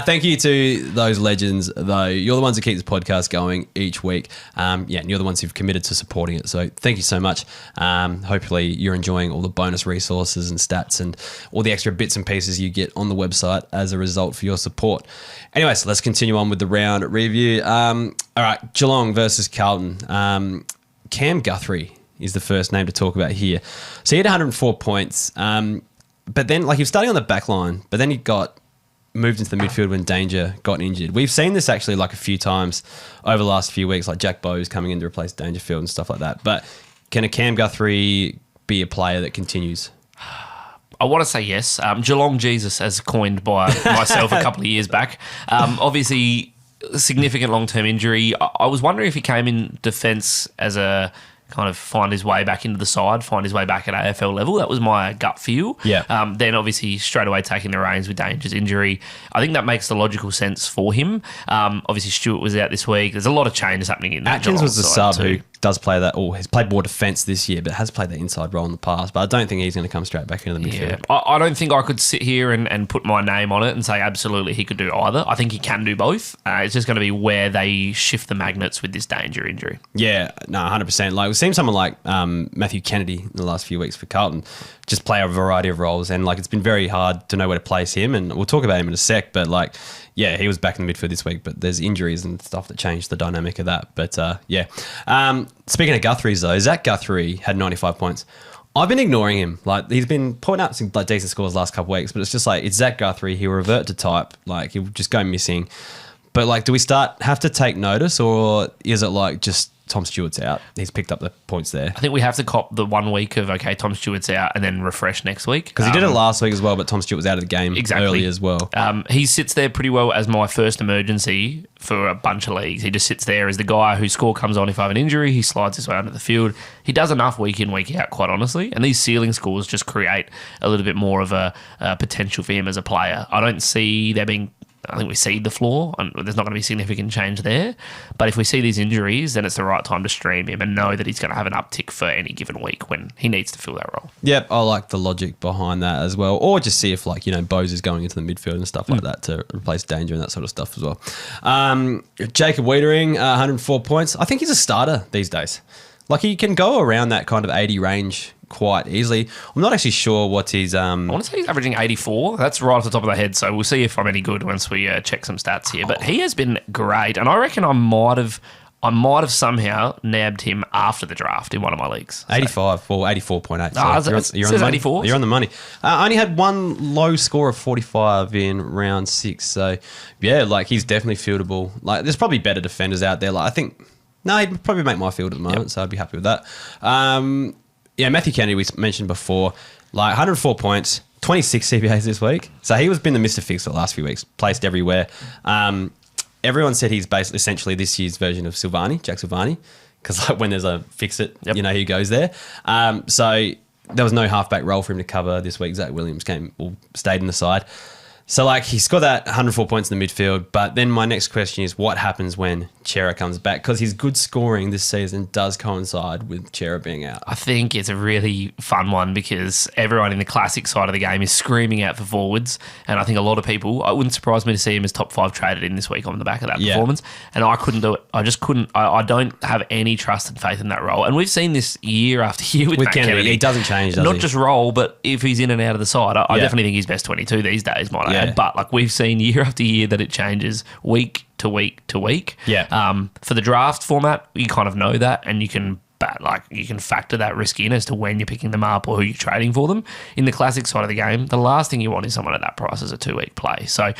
Thank you to those legends, though. You're the ones that keep this podcast going each week. And you're the ones who've committed to supporting it. So thank you so much. Hopefully you're enjoying all the bonus resources and stats and all the extra bits and pieces you get on the website as a result for your support. Anyway, so let's continue on with the round review. All right, Geelong versus Carlton. Cam Guthrie is the first name to talk about here. So he had 104 points, but then he was starting on the back line, but then he got moved into the midfield when Danger got injured. We've seen this actually a few times over the last few weeks, like Jack Bowes coming in to replace Dangerfield and stuff like that. But can a Cam Guthrie be a player that continues? I want to say yes. Geelong Jesus, as coined by myself a couple of years back. Obviously, significant long-term injury. I was wondering if he came in defence as a kind of find his way back into the side, find his way back at AFL level. That was my gut feel. Yeah. Then obviously straight away taking the reins with Danger's injury. I think that makes the logical sense for him. Obviously Stewart was out this week. There's a lot of changes happening in that. Atkins was the sub who does play that, or has played more defence this year, but has played that inside role in the past. But I don't think he's going to come straight back into the midfield. I don't think I could sit here and put my name on it and say absolutely he could do either. I think he can do both. It's just going to be where they shift the magnets with this Danger injury. Yeah, no, 100%. Like, we've seen someone like Matthew Kennedy in the last few weeks for Carlton just play a variety of roles, and it's been very hard to know where to place him, and we'll talk about him in a sec, but he was back in the midfield this week, but there's injuries and stuff that changed the dynamic of that. But speaking of Guthrie's though, Zach Guthrie had 95 points. I've been ignoring him. He's been putting out some decent scores the last couple of weeks, but it's just it's Zach Guthrie. He'll revert to type. He'll just go missing. But do we have to take notice, or is it just Tom Stewart's out? He's picked up the points there. I think we have to cop the 1 week of, okay, Tom Stewart's out, and then refresh next week. Because he did it last week as well, but Tom Stewart was out of the game early as well. He sits there pretty well as my first emergency for a bunch of leagues. He just sits there as the guy whose score comes on if I have an injury. He slides his way onto the field. He does enough week in, week out, quite honestly. And these ceiling scores just create a little bit more of a potential for him as a player. I don't see there being... I think we seed the floor, and there's not going to be significant change there. But if we see these injuries, then it's the right time to stream him and know that he's going to have an uptick for any given week when he needs to fill that role. Yep, I like the logic behind that as well. Or just see if, Bowes is going into the midfield and stuff like that to replace Danger and that sort of stuff as well. Jacob Wiedering, 104 points. I think he's a starter these days. He can go around that kind of 80 range quite easily. I'm not actually sure what his... I want to say he's averaging 84. That's right off the top of my head, so we'll see if I'm any good once we check some stats here. But he has been great, and I reckon I might have somehow nabbed him after the draft in one of my leagues. So. 85, well, 84.8. So you're on the money. 84? You're on the money. I only had one low score of 45 in round 6. So, yeah, like he's definitely fieldable. Like there's probably better defenders out there. Like I think, no, he'd probably make my field at the moment, so I'd be happy with that. Yeah, Matthew Kennedy, we mentioned before, like 104 points, 26 CBAs this week. So he was been the Mr. Fix for the last few weeks, placed everywhere. Everyone said he's basically essentially this year's version of Jack Silvani, because like when there's a fix it, you know, he goes there. So there was no halfback role for him to cover this week. Zach Williams stayed in the side. So like he scored that 104 points in the midfield, but then my next question is what happens when Chera comes back? Because his good scoring this season does coincide with Chera being out. I think it's a really fun one because everyone in the classic side of the game is screaming out for forwards, and I think a lot of people, it wouldn't surprise me to see him as top 5 traded in this week on the back of that performance, and I couldn't do it. I just couldn't. I don't have any trust and faith in that role, and we've seen this year after year with Matt Kennedy. He doesn't change, does Not he? just role, but if he's in and out of the side, I definitely think he's best 22 these days, might I add. But like we've seen year after year that it changes week to week to week. For the draft format, you kind of know that, and you can factor that risk in as to when you're picking them up or who you're trading for them. In the classic side of the game, the last thing you want is someone at that price as a 2-week play. So,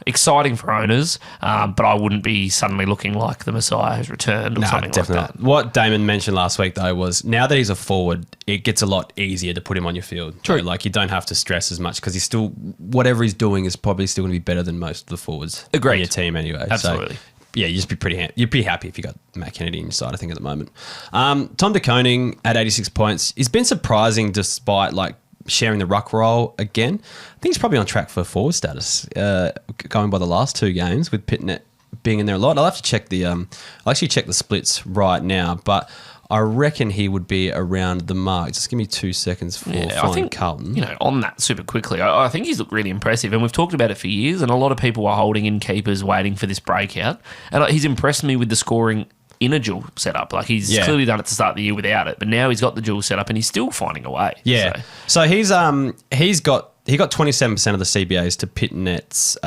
exciting for owners, but I wouldn't be suddenly looking like the Messiah has returned or something like that. What Damon mentioned last week, though, was now that he's a forward, it gets a lot easier to put him on your field. True. So, like, you don't have to stress as much because he's still, whatever he's doing is probably still going to be better than most of the forwards Agreed. on your team anyway. Absolutely. So, yeah, you'd be pretty happy if you got Matt Kennedy in your side, I think, at the moment. Tom De Koning at 86 points. He's been surprising despite like sharing the ruck role again. I think he's probably on track for forward status going by the last 2 games with Pitnet being in there a lot. I'll have to check I'll actually check the splits right now, but I reckon he would be around the mark. Just give me 2 seconds for flying Carlton. You know, on that super quickly, I think he's looked really impressive, and we've talked about it for years, and a lot of people are holding in keepers waiting for this breakout, and he's impressed me with the scoring in a dual setup. Like he's clearly done it to start the year without it, but now he's got the dual setup and he's still finding a way. Yeah. So he got 27% of the CBAs to Pitnet's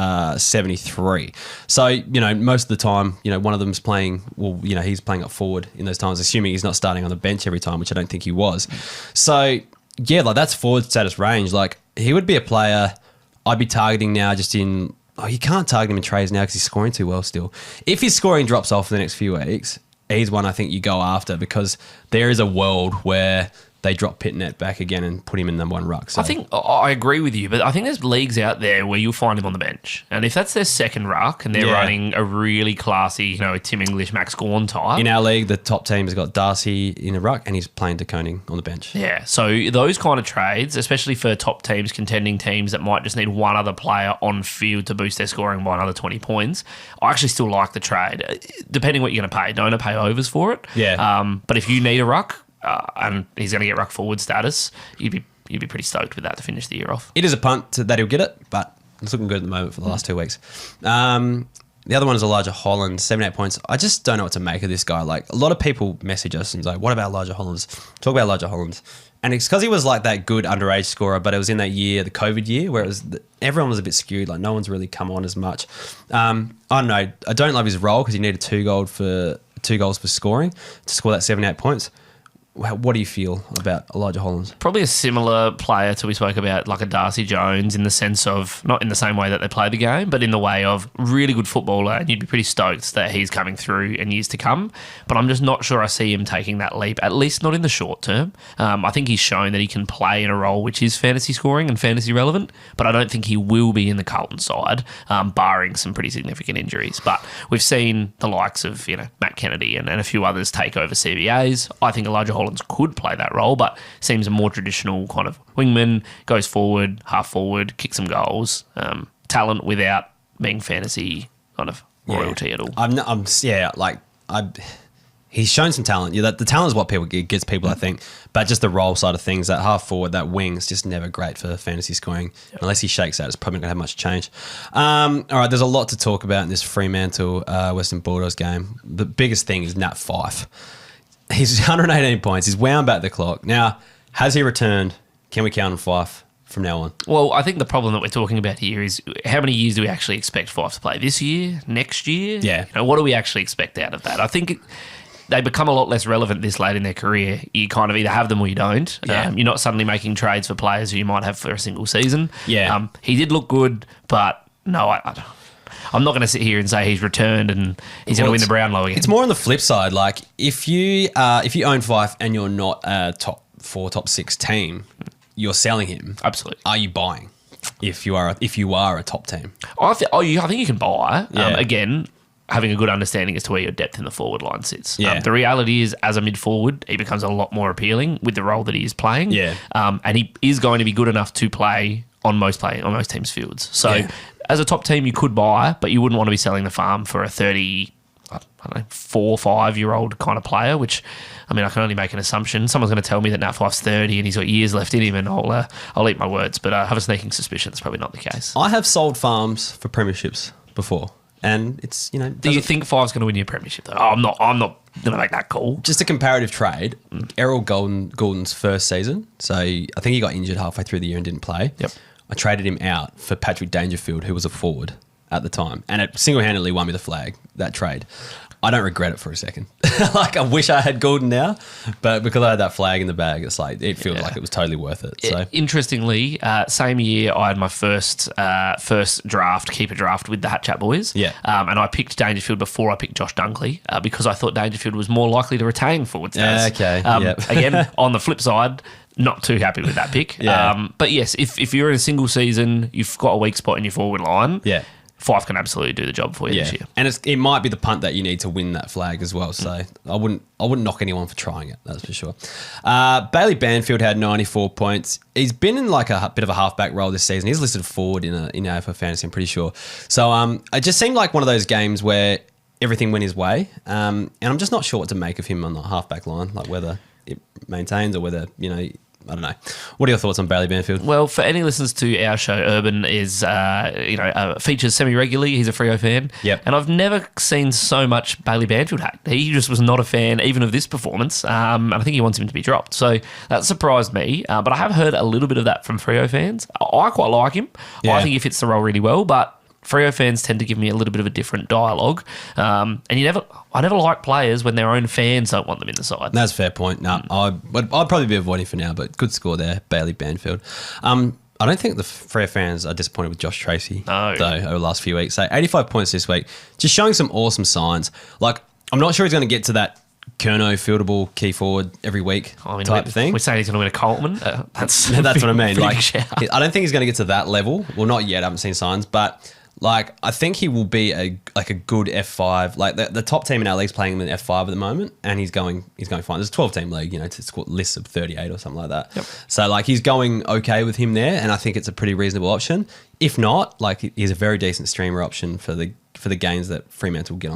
73. So, you know, most of the time, you know, one of them's playing, well, you know, he's playing up forward in those times, assuming he's not starting on the bench every time, which I don't think he was. So, yeah, like that's forward status range. Like he would be a player I'd be targeting now just in, you can't target him in trades now because he's scoring too well still. If his scoring drops off for the next few weeks, he's one I think you go after because there is a world where they drop Pitnet back again and put him in number 1 ruck. So. I think I agree with you, but I think there's leagues out there where you'll find him on the bench. And if that's their second ruck and they're running a really classy, you know, a Tim English, Max Gawn type. In our league, the top team has got Darcy in a ruck and he's playing De Koning on the bench. Yeah, so those kind of trades, especially for top teams, contending teams that might just need one other player on field to boost their scoring by another 20 points, I actually still like the trade. Depending what you're going to pay. Don't pay overs for it. Yeah. But if you need a ruck, and he's going to get ruck forward status, you'd be pretty stoked with that to finish the year off. It is a punt that he'll get it, but it's looking good at the moment for the last 2 weeks. The other one is Elijah Holland, 78 points. I just don't know what to make of this guy. Like a lot of people message us and say, what about Elijah Holland? Talk about Elijah Holland. And it's because he was like that good underage scorer, but it was in that year, the COVID year, where everyone was a bit skewed. Like no one's really come on as much. I don't know. I don't love his role because he needed 2 goals for scoring to score that 78 points. What do you feel about Elijah Holland? Probably a similar player to we spoke about, like a Darcy Jones, in the sense of, not in the same way that they play the game, but in the way of really good footballer, and you'd be pretty stoked that he's coming through in years to come. But I'm just not sure I see him taking that leap, at least not in the short term. I think he's shown that he can play in a role which is fantasy scoring and fantasy relevant, but I don't think he will be in the Carlton side, barring some pretty significant injuries. But we've seen the likes of, you know, Matt Kennedy and a few others take over CBAs. I think Elijah Holland could play that role, but seems a more traditional kind of wingman, goes forward, half forward, kicks some goals, talent without being fantasy kind of royalty at all. He's shown some talent. Yeah, the talent is what gets people, I think. But just the role side of things, that half forward, that wing is just never great for fantasy scoring. Yep. Unless he shakes out, it's probably not going to have much change. All right, there's a lot to talk about in this Fremantle Western Bulldogs game. The biggest thing is Nat Fyfe. He's 118 points. He's wound back the clock. Now, Has he returned? Can we count on Fife from now on? Well, I think the problem that we're talking about here is how many years do we actually expect Fife to play? This year? Next year? Yeah. What do we actually expect out of that? I think they become a lot less relevant this late in their career. You kind of either have them or you don't. Yeah. You're not suddenly making trades for players who you might have for a single season. Yeah. He did look good, but no, I'm not going to sit here and say he's returned and he's going to win the Brownlow again. It's more on the flip side. Like if you own Fife and you're not a top 4, top 6 team, you're selling him. Absolutely. Are you buying? If you are a top team, I think you can buy. Yeah. Again, having a good understanding as to where your depth in the forward line sits. Yeah. The reality is, as a mid forward, he becomes a lot more appealing with the role that he is playing. Yeah. And he is going to be good enough to play on most teams' fields. So, Yeah. as a top team, you could buy, but you wouldn't want to be selling the farm for a 4 5-year-old kind of player, which, I mean, I can only make an assumption. Someone's going to tell me that Nat Fife's 30 and he's got years left in him, and I'll eat my words, but I have a sneaking suspicion that's probably not the case. I have sold farms for premierships before, and it's, Do you think Five's going to win your premiership, though? I'm not going to make that call. just a comparative trade. Errol Goulden's first season, so I think he got injured halfway through the year and didn't play. Yep. I traded him out for Patrick Dangerfield, who was a forward at the time, and it single-handedly won me the flag, that trade. I don't regret it for a second. Like, I wish I had Goulden now, but because I had that flag in the bag, it's like, it feels like it was totally worth it. So Interestingly, same year I had my first keeper draft with the Hat Chat boys. Yeah. And I picked Dangerfield before I picked Josh Dunkley because I thought Dangerfield was more likely to retain forward status. Okay, yep. Again, on the flip side, not too happy with that pick. Yeah. But yes, if you're in a single season, you've got a weak spot in your forward line. yeah. Fife can absolutely do the job for you this year. And it might be the punt that you need to win that flag as well. So I wouldn't knock anyone for trying it. That's for sure. Bailey Banfield had 94 points. He's been in like a bit of a halfback role this season. He's listed forward in AFL Fantasy, I'm pretty sure. So it just seemed like one of those games where everything went his way. And I'm just not sure what to make of him on the halfback line, like whether it maintains or whether, I don't know. What are your thoughts on Bailey Banfield? Well, for any listeners to our show, Urban is, features semi-regularly. He's a Freo fan. Yep. And I've never seen so much Bailey Banfield hate. He just was not a fan even of this performance. And I think he wants him to be dropped. So that surprised me. But I have heard a little bit of that from Freo fans. I quite like him. Yeah. I think he fits the role really well, but Freo fans tend to give me a little bit of a different dialogue. And I never like players when their own fans don't want them in the side. That's a fair point. No, I'd probably be avoiding for now, but good score there, Bailey Banfield. I don't think the Freo fans are disappointed with Josh Tracy, though, over the last few weeks. So 85 points this week, just showing some awesome signs. Like, I'm not sure he's going to get to that Kerno fieldable key forward every week type thing. We're saying he's going to win a Coltman. That's what I mean. Like, shout. I don't think he's going to get to that level. Well, not yet. I haven't seen signs, but like, I think he will be a good F5. Like the top team in our league's playing him in F5 at the moment, and he's going fine. There's a 12-team league, it's got lists of 38 or something like that. Yep. So like, he's going okay with him there, and I think it's a pretty reasonable option. If not, like, he's a very decent streamer option for the gains that Fremantle will get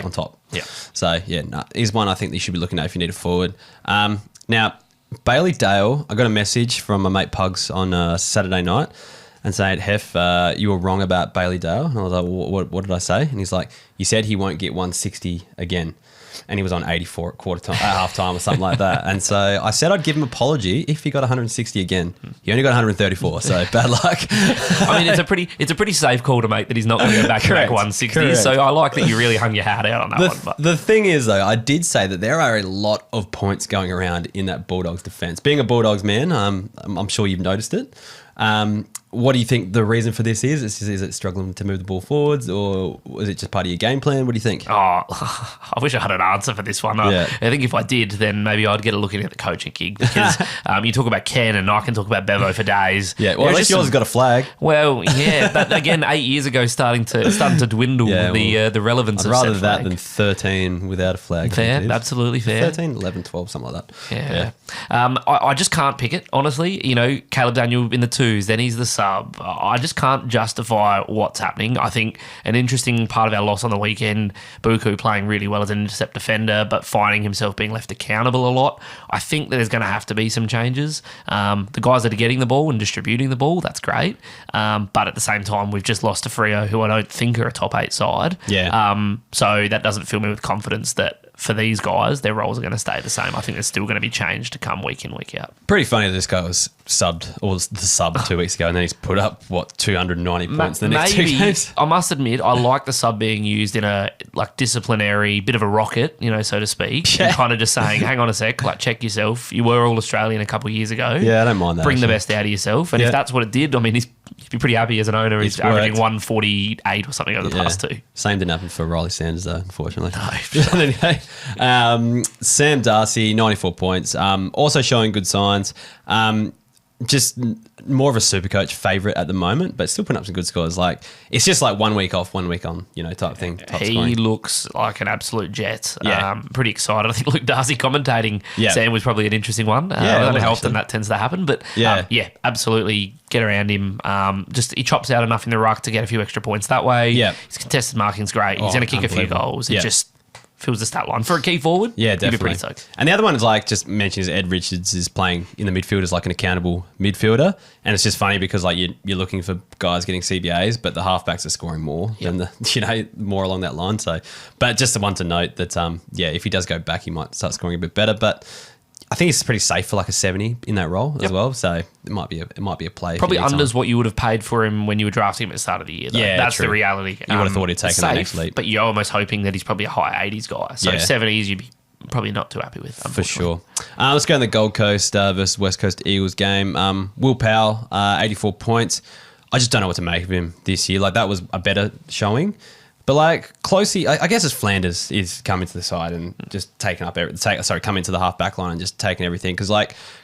on top. Yeah. So yeah, he's one I think that you should be looking at if you need a forward. Now Bailey Dale, I got a message from my mate Pugs on Saturday night, and saying, Heff, you were wrong about Bailey Dale. And I was like, what did I say? And he's like, you said he won't get 160 again. And he was on 84 at half time or something like that. And so I said I'd give him an apology if he got 160 again. He only got 134, so bad luck. I mean, it's a pretty safe call to make that he's not going to go back to 160. Correct. So I like that you really hung your hat out on that one. But The thing is, though, I did say that there are a lot of points going around in that Bulldogs defence. Being a Bulldogs man, I'm sure you've noticed it. What do you think the reason for this is? Is it struggling to move the ball forwards, or is it just part of your game plan? What do you think? I wish I had an answer for this one. Yeah. I think if I did, then maybe I'd get a look in at the coaching gig, because you talk about Ken and I can talk about Bevo for days. Yeah, well, at least yours has got a flag. Well, yeah, but again, 8 years ago, starting to dwindle the relevance I'd of rather said that flag. than 13 without a flag. Fair, absolutely fair. 13, 11, 12, something like that. Yeah. I just can't pick it, honestly. Caleb Daniel in the twos, then he's the sub. I just can't justify what's happening. I think an interesting part of our loss on the weekend, Buku playing really well as an intercept defender, but finding himself being left accountable a lot. I think that there's going to have to be some changes. The guys that are getting the ball and distributing the ball, that's great. But at the same time, we've just lost to Freo, who I don't think are a top 8 side. Yeah. So that doesn't fill me with confidence that for these guys, their roles are going to stay the same. I think there's still going to be change to come week in, week out. Pretty funny that this guy was subbed, or the sub 2 weeks ago, and then he's put up, 290 points in the next 2 games? I must admit, I like the sub being used in a disciplinary, bit of a rocket, so to speak. Yeah. And kind of just saying, hang on a sec, check yourself. You were all Australian a couple of years ago. Yeah, I don't mind that. Bring the best out of yourself. And if that's what it did, I mean, you'd be pretty happy as an owner. He's averaging 148 or something over the past two. Same didn't happen for Riley Sanders, though, unfortunately. No. Anyway, Sam Darcy, 94 points. Also showing good signs. Just more of a super coach favourite at the moment, but still putting up some good scores. It's just 1 week off, 1 week on, type thing. He looks like an absolute jet. Yeah. Pretty excited. I think Luke Darcy commentating Sam was probably an interesting one. I don't know how often that tends to happen, but absolutely get around him. He chops out enough in the ruck to get a few extra points that way. Yeah. His contested marking's great. He's going to kick a few goals. It just fills the stat line. For a key forward, definitely. You'd be pretty stoked. And the other one is just mentions Ed Richards is playing in the midfield as an accountable midfielder. And it's just funny because you're looking for guys getting CBAs, but the halfbacks are scoring more than the, more along that line. So, but just the one to note that, if he does go back, he might start scoring a bit better. But I think it's pretty safe for a 70 in that role as well. So it might be a play. Probably unders what you would have paid for him when you were drafting him at the start of the year. Though. Yeah, that's true. the reality. You would have thought he'd taken that next leap. But you're almost hoping that he's probably a high 80s guy. So 70s you'd be probably not too happy with, for sure. Let's go in the Gold Coast versus West Coast Eagles game. Will Powell, 84 points. I just don't know what to make of him this year. That was a better showing. But Closey, I guess it's Flanders is coming to the side and just taking up coming to the half back line and just taking everything. Because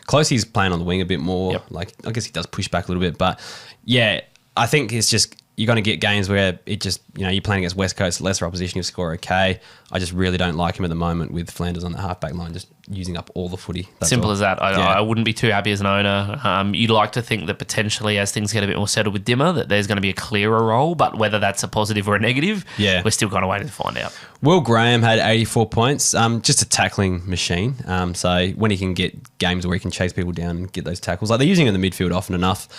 Closey's playing on the wing a bit more. Yep. I guess he does push back a little bit. But I think it's just you're going to get games where it just, you're playing against West Coast, lesser opposition, you score okay. I just really don't like him at the moment with Flanders on the half-back line, just using up all the footy. Simple as that. I wouldn't be too happy as an owner. You'd like to think that potentially as things get a bit more settled with Dimmer, that there's going to be a clearer role, but whether that's a positive or a negative, we're still kind of waiting to find out. Will Graham had 84 points, just a tackling machine. So when he can get games where he can chase people down and get those tackles, they're using him in the midfield often enough.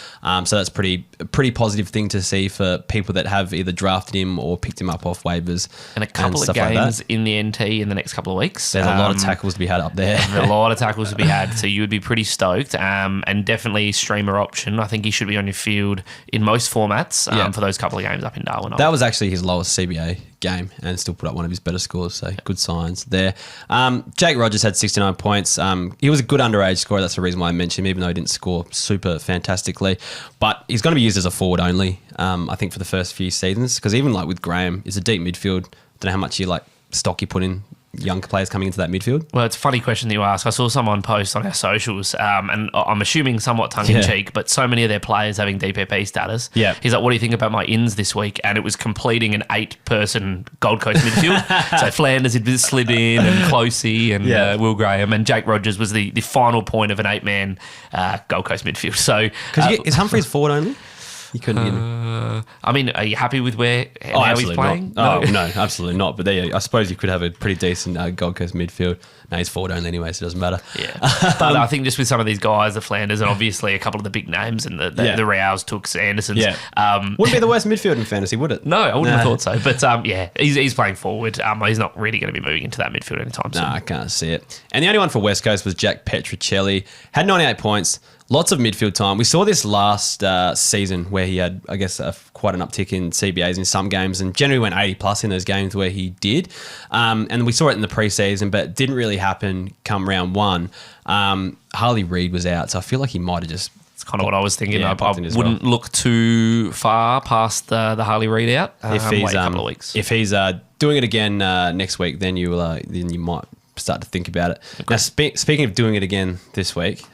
So that's a pretty positive thing to see for people that have either drafted him or picked him up off waivers. And a couple of games in the NT in the next couple of weeks. There's a lot of tackles to be had up there. A lot of tackles to be had, so you would be pretty stoked. And definitely streamer option. I think he should be on your field in most formats for those couple of games up in Darwin. That was actually his lowest CBA game and still put up one of his better scores, so good signs there. Jake Rogers had 69 points. He was a good underage scorer. That's the reason why I mentioned him, even though he didn't score super fantastically. But he's going to be used as a forward only, I think, for the first few seasons, because even with Graham, it's a deep midfield. Don't know how much stock you put in young players coming into that midfield? Well, it's a funny question that you ask. I saw someone post on our socials, and I'm assuming somewhat tongue-in-cheek, but so many of their players having DPP status. Yeah. He's like, what do you think about my ins this week? And it was completing an 8-person Gold Coast midfield. So Flanders had slid in, and Closey, and Will Graham, and Jake Rogers was the final point of an 8-man Gold Coast midfield. So, is Humphreys forward only? You couldn't get I mean, are you happy with how he's playing? No, absolutely not. But I suppose you could have a pretty decent Gold Coast midfield. No, he's forward only anyway, so it doesn't matter. Yeah. But I think just with some of these guys, the Flanders, and obviously a couple of the big names, and the Rows, Tooks, Andersons. Yeah. Wouldn't be the worst midfield in fantasy, would it? No, I wouldn't have thought so. But he's playing forward. He's not really going to be moving into that midfield anytime soon. No, I can't see it. And the only one for West Coast was Jack Petricelli. Had 98 points. Lots of midfield time. We saw this last season where he had, I guess, quite an uptick in CBAs in some games and generally went 80 plus in those games where he did. And we saw it in the preseason, but it didn't really happen come round one. Harley Reid was out, so I feel like he might have just... It's kind of what I was thinking. I wouldn't look too far past the Harley Reid out. If he's, wait a couple of weeks. If he's doing it again next week, then you might start to think about it. Okay. Now, speaking of doing it again this week...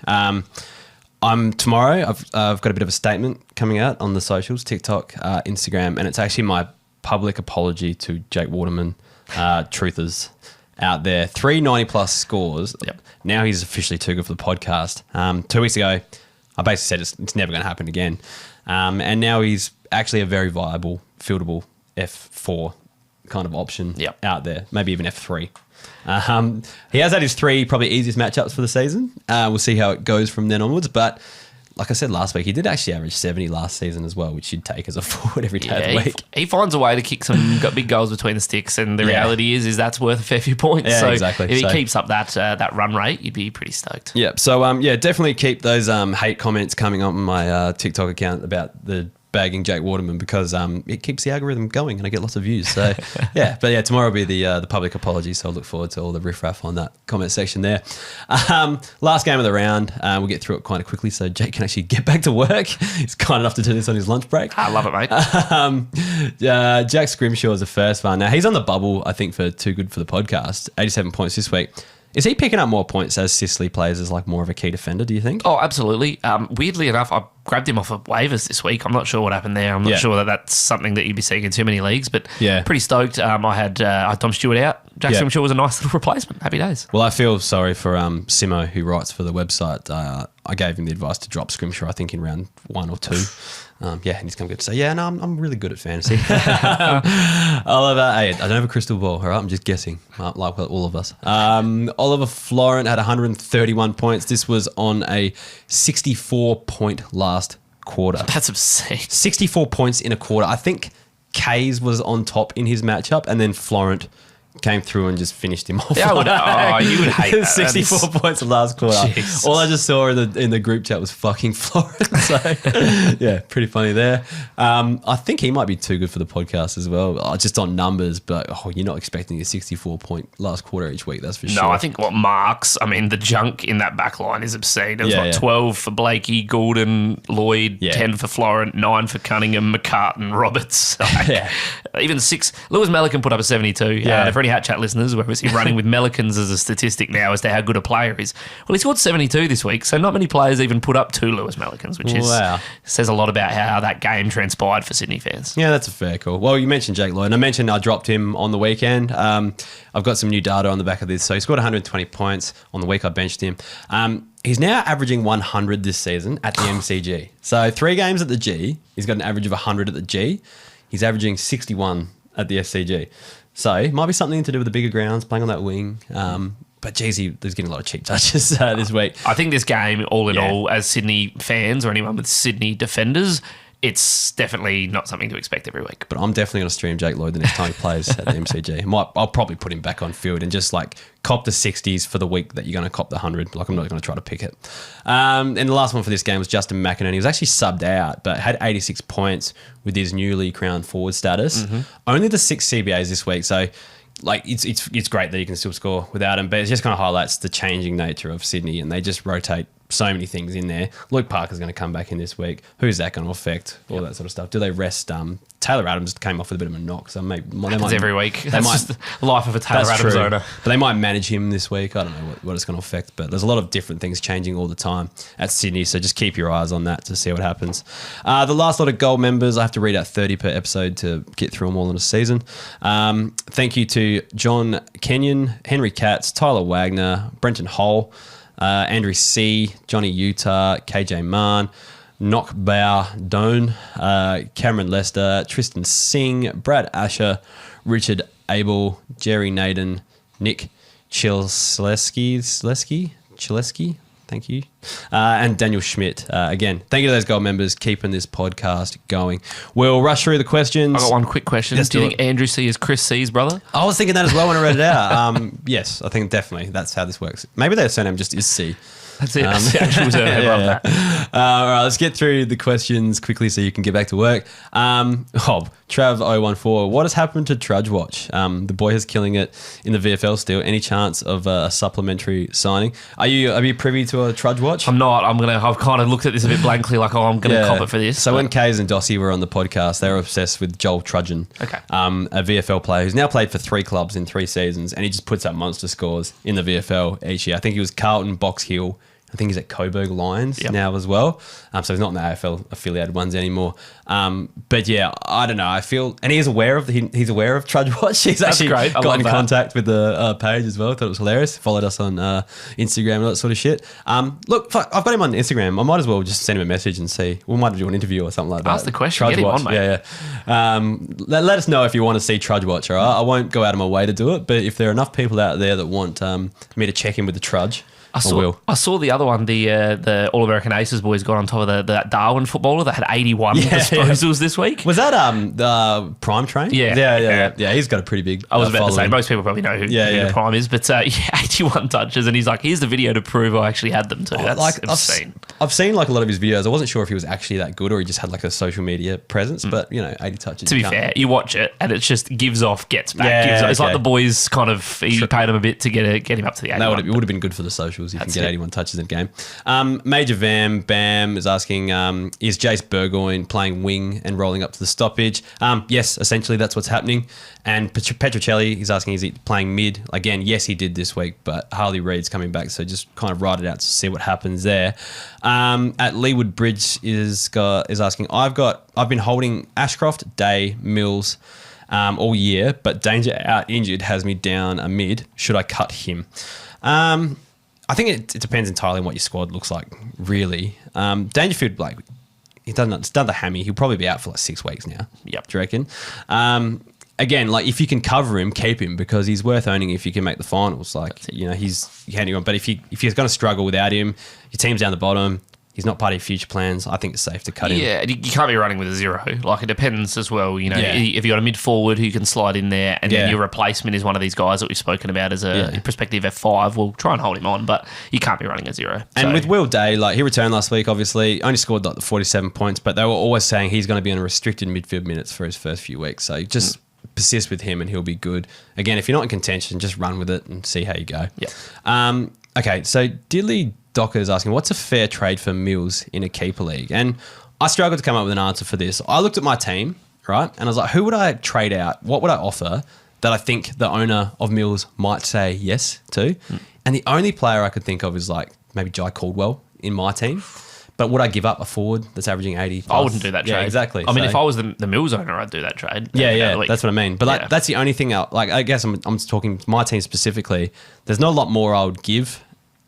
tomorrow. I've got a bit of a statement coming out on the socials, TikTok, Instagram, and it's actually my public apology to Jake Waterman, truthers out there. 390 plus scores. Yep. Now he's officially too good for the podcast. 2 weeks ago, I basically said it's never going to happen again. And now he's actually a very viable, fieldable F4 kind of option out there, maybe even F3. He has had his 3 probably easiest matchups for the season. We'll see how it goes from then onwards. But like I said last week, he did actually average 70 last season as well, which you'd take as a forward every day of the week. He finds a way to kick some big goals between the sticks, and the reality is that's worth a fair few points. Yeah, so exactly. if he keeps up that run rate, you'd be pretty stoked. Yeah. So definitely keep those hate comments coming on my TikTok account about the bagging Jake Waterman, because it keeps the algorithm going and I get lots of views. So tomorrow will be the public apology, so I look forward to all the riffraff on that comment section there. Last game of the round, we'll get through it quite quickly so Jake can actually get back to work. He's kind enough to do this on his lunch break. I love it, mate. Jack Scrimshaw is the first one. Now he's on the bubble, I think, for Too Good for the Podcast. 87 points this week. Is he picking up more points as Sicily plays as like more of a key defender, do you think? Oh, absolutely. Weirdly enough, I grabbed him off of waivers this week. I'm not sure what happened there. I'm not sure that that's something that you'd be seeing in too many leagues, but pretty stoked. I had Tom Stewart out. Jack Scrimshaw was a nice little replacement. Happy days. Well, I feel sorry for Simo, who writes for the website. I gave him the advice to drop Scrimshaw, I think, in round 1 or 2. And he's come good to say, I'm really good at fantasy. Oliver, hey, I don't have a crystal ball, all right? I'm just guessing, like all of us. Oliver Florent had 131 points. This was on a 64-point last quarter. That's obscene. 64 points in a quarter. I think Kays was on top in his matchup, and then Florent came through and just finished him off. Yeah, you would hate that. 64 points last quarter. Jesus. All I just saw in the group chat was fucking Florent. So, pretty funny there. I think he might be too good for the podcast as well, just on numbers, but you're not expecting a 64-point last quarter each week, that's for sure. No, I think the junk in that back line is obscene. It was 12 for Blakey, Goulden, Lloyd, 10 for Florent, 9 for Cunningham, McCartan, Roberts. Even 6. Lewis Melican put up a 72. For any Hat Chat listeners, where is he running with Melicans as a statistic now as to how good a player is? Well, he scored 72 this week, so not many players even put up 2 Lewis Melicans, which says a lot about how that game transpired for Sydney fans. Yeah, that's a fair call. Well, you mentioned Jake Lloyd, and I mentioned I dropped him on the weekend. I've got some new data on the back of this. So he scored 120 points on the week I benched him. He's now averaging 100 this season at the MCG. So 3 games at the G, he's got an average of 100 at the G. He's averaging 61 at the SCG. So it might be something to do with the bigger grounds, playing on that wing. But geez, he's getting a lot of cheap touches this week. I think this game, all in all, as Sydney fans or anyone with Sydney defenders, it's definitely not something to expect every week. But I'm definitely going to stream Jake Lloyd the next time he plays at the MCG. I'll probably put him back on field and just like cop the 60s for the week that you're going to cop the 100. Like I'm not going to try to pick it. And the last one for this game was Justin McInerney. He was actually subbed out, but had 86 points with his newly crowned forward status. Mm-hmm. Only the 6 CBAs this week. So like it's great that you can still score without him, but it just kind of highlights the changing nature of Sydney, and they just rotate so many things in there. Luke Parker's going to come back in this week. Who's that going to affect? All that sort of stuff. Do they rest? Taylor Adams came off with a bit of a knock, so maybe happens every week. That's just the life of a Taylor Adams owner. But they might manage him this week. I don't know what it's going to affect, but there's a lot of different things changing all the time at Sydney, so just keep your eyes on that to see what happens. The last lot of gold members, I have to read out 30 per episode to get through them all in a season. Thank you to John Kenyon, Henry Katz, Tyler Wagner, Brenton Hull, Andrew C, Johnny Utah, KJ Mann, Nock Bao Doan, Cameron Lester, Tristan Singh, Brad Asher, Richard Abel, Jerry Naden, Nick Chileski, thank you, and Daniel Schmidt. Again, thank you to those gold members keeping this podcast going. We'll rush through the questions. I've got one quick question. Do you think Andrew C is Chris C's brother? I was thinking that as well when I read it out. Yes, I think definitely that's how this works. Maybe their surname just is C. That's it. That's the actual surname. All right, let's get through the questions quickly so you can get back to work. Trav014, what has happened to Trudge Watch? The boy is killing it in the VFL still. Any chance of a supplementary signing? Are you privy to a Trudge Watch? I'm not. I've kind of looked at this a bit blankly, like, I'm going to cop it for this. So when Kays and Dossie were on the podcast, they were obsessed with Joel Trudgeon, a VFL player who's now played for 3 clubs in 3 seasons, and he just puts up monster scores in the VFL each year. I think he was Carlton, Box Hill. I think he's at Coburg Lions now as well. So he's not in the AFL affiliated ones anymore. But yeah, I don't know. I feel, and he's aware of Trudge Watch. He's actually got in contact with the page as well. I thought it was hilarious. Followed us on Instagram and all that sort of shit. Look, I've got him on Instagram. I might as well just send him a message and see. We might do an interview or something like that. Ask the question. Trudge Get him Watch. on, mate. Yeah. Let us know if you want to see Trudge Watch. All right? I won't go out of my way to do it, but if there are enough people out there that want me to check in with the Trudge, I saw the other one, the All American Aces boys got on top of that Darwin footballer that had 81 disposals this week. Was that the Prime Train? Yeah. He's got a pretty big. I was about to say most people probably know who the Prime is, but 81 touches, and he's like, here's the video to prove I actually had them too. That's obscene. I've seen like a lot of his videos. I wasn't sure if he was actually that good or he just had like a social media presence, but 80 touches. To be fair, you watch it and it just gives off, gets back. It's like the boys kind of he paid him a bit to get him up to the 81. It would have been good for the socials if you can get 81 touches in a game. Major Bam is asking, is Jace Burgoyne playing wing and rolling up to the stoppage? Yes, essentially that's what's happening. And Petrocelli is asking, is he playing mid? Again, yes, he did this week, but Harley Reid's coming back, so just kind of ride it out to see what happens there. At Leewood Bridge is asking, I've been holding Ashcroft, Day, Mills all year, but Danger out injured has me down a mid. Should I cut him? I think it depends entirely on what your squad looks like, really. Dangerfield, like, he's done the hammy. He'll probably be out for like 6 weeks now. Yep. Do you reckon? Again, like if you can cover him, keep him because he's worth owning if you can make the finals. Like, he's handy on. But if you're going to struggle without him, your team's down the bottom. He's not part of your future plans. I think it's safe to cut him. Yeah, you can't be running with a 0. Like, it depends as well. If you've got a mid forward who can slide in there and then your replacement is one of these guys that we've spoken about as a prospective F5, we'll try and hold him on, but you can't be running a 0. And with Will Day, like he returned last week, obviously, only scored like the 47 points, but they were always saying he's going to be on restricted midfield minutes for his first few weeks. So just persist with him and he'll be good. Again, if you're not in contention, just run with it and see how you go. Yeah. Okay, so Diddley Docker is asking, what's a fair trade for Mills in a keeper league? And I struggled to come up with an answer for this. I looked at my team, right? And I was like, who would I trade out? What would I offer that I think the owner of Mills might say yes to? And the only player I could think of is like maybe Jai Caldwell in my team. But would I give up a forward that's averaging 80 plus? I wouldn't do that trade. Yeah, exactly. I mean, if I was the Mills owner, I'd do that trade. Yeah, that's what I mean. But like, that's the only thing. I guess I'm talking my team specifically. There's not a lot more I would give.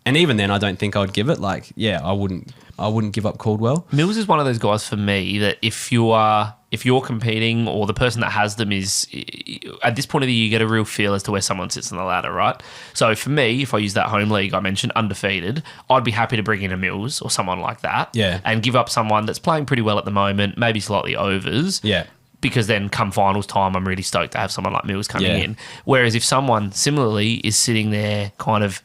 And even then, I don't think I would give it. Like, I wouldn't give up Caldwell. Mills is one of those guys for me that if you're competing or the person that has them is at this point of the year, you get a real feel as to where someone sits on the ladder, right? So for me, if I use that home league I mentioned, undefeated, I'd be happy to bring in a Mills or someone like that, and give up someone that's playing pretty well at the moment, maybe slightly overs, because then come finals time, I'm really stoked to have someone like Mills coming in. Whereas if someone similarly is sitting there kind of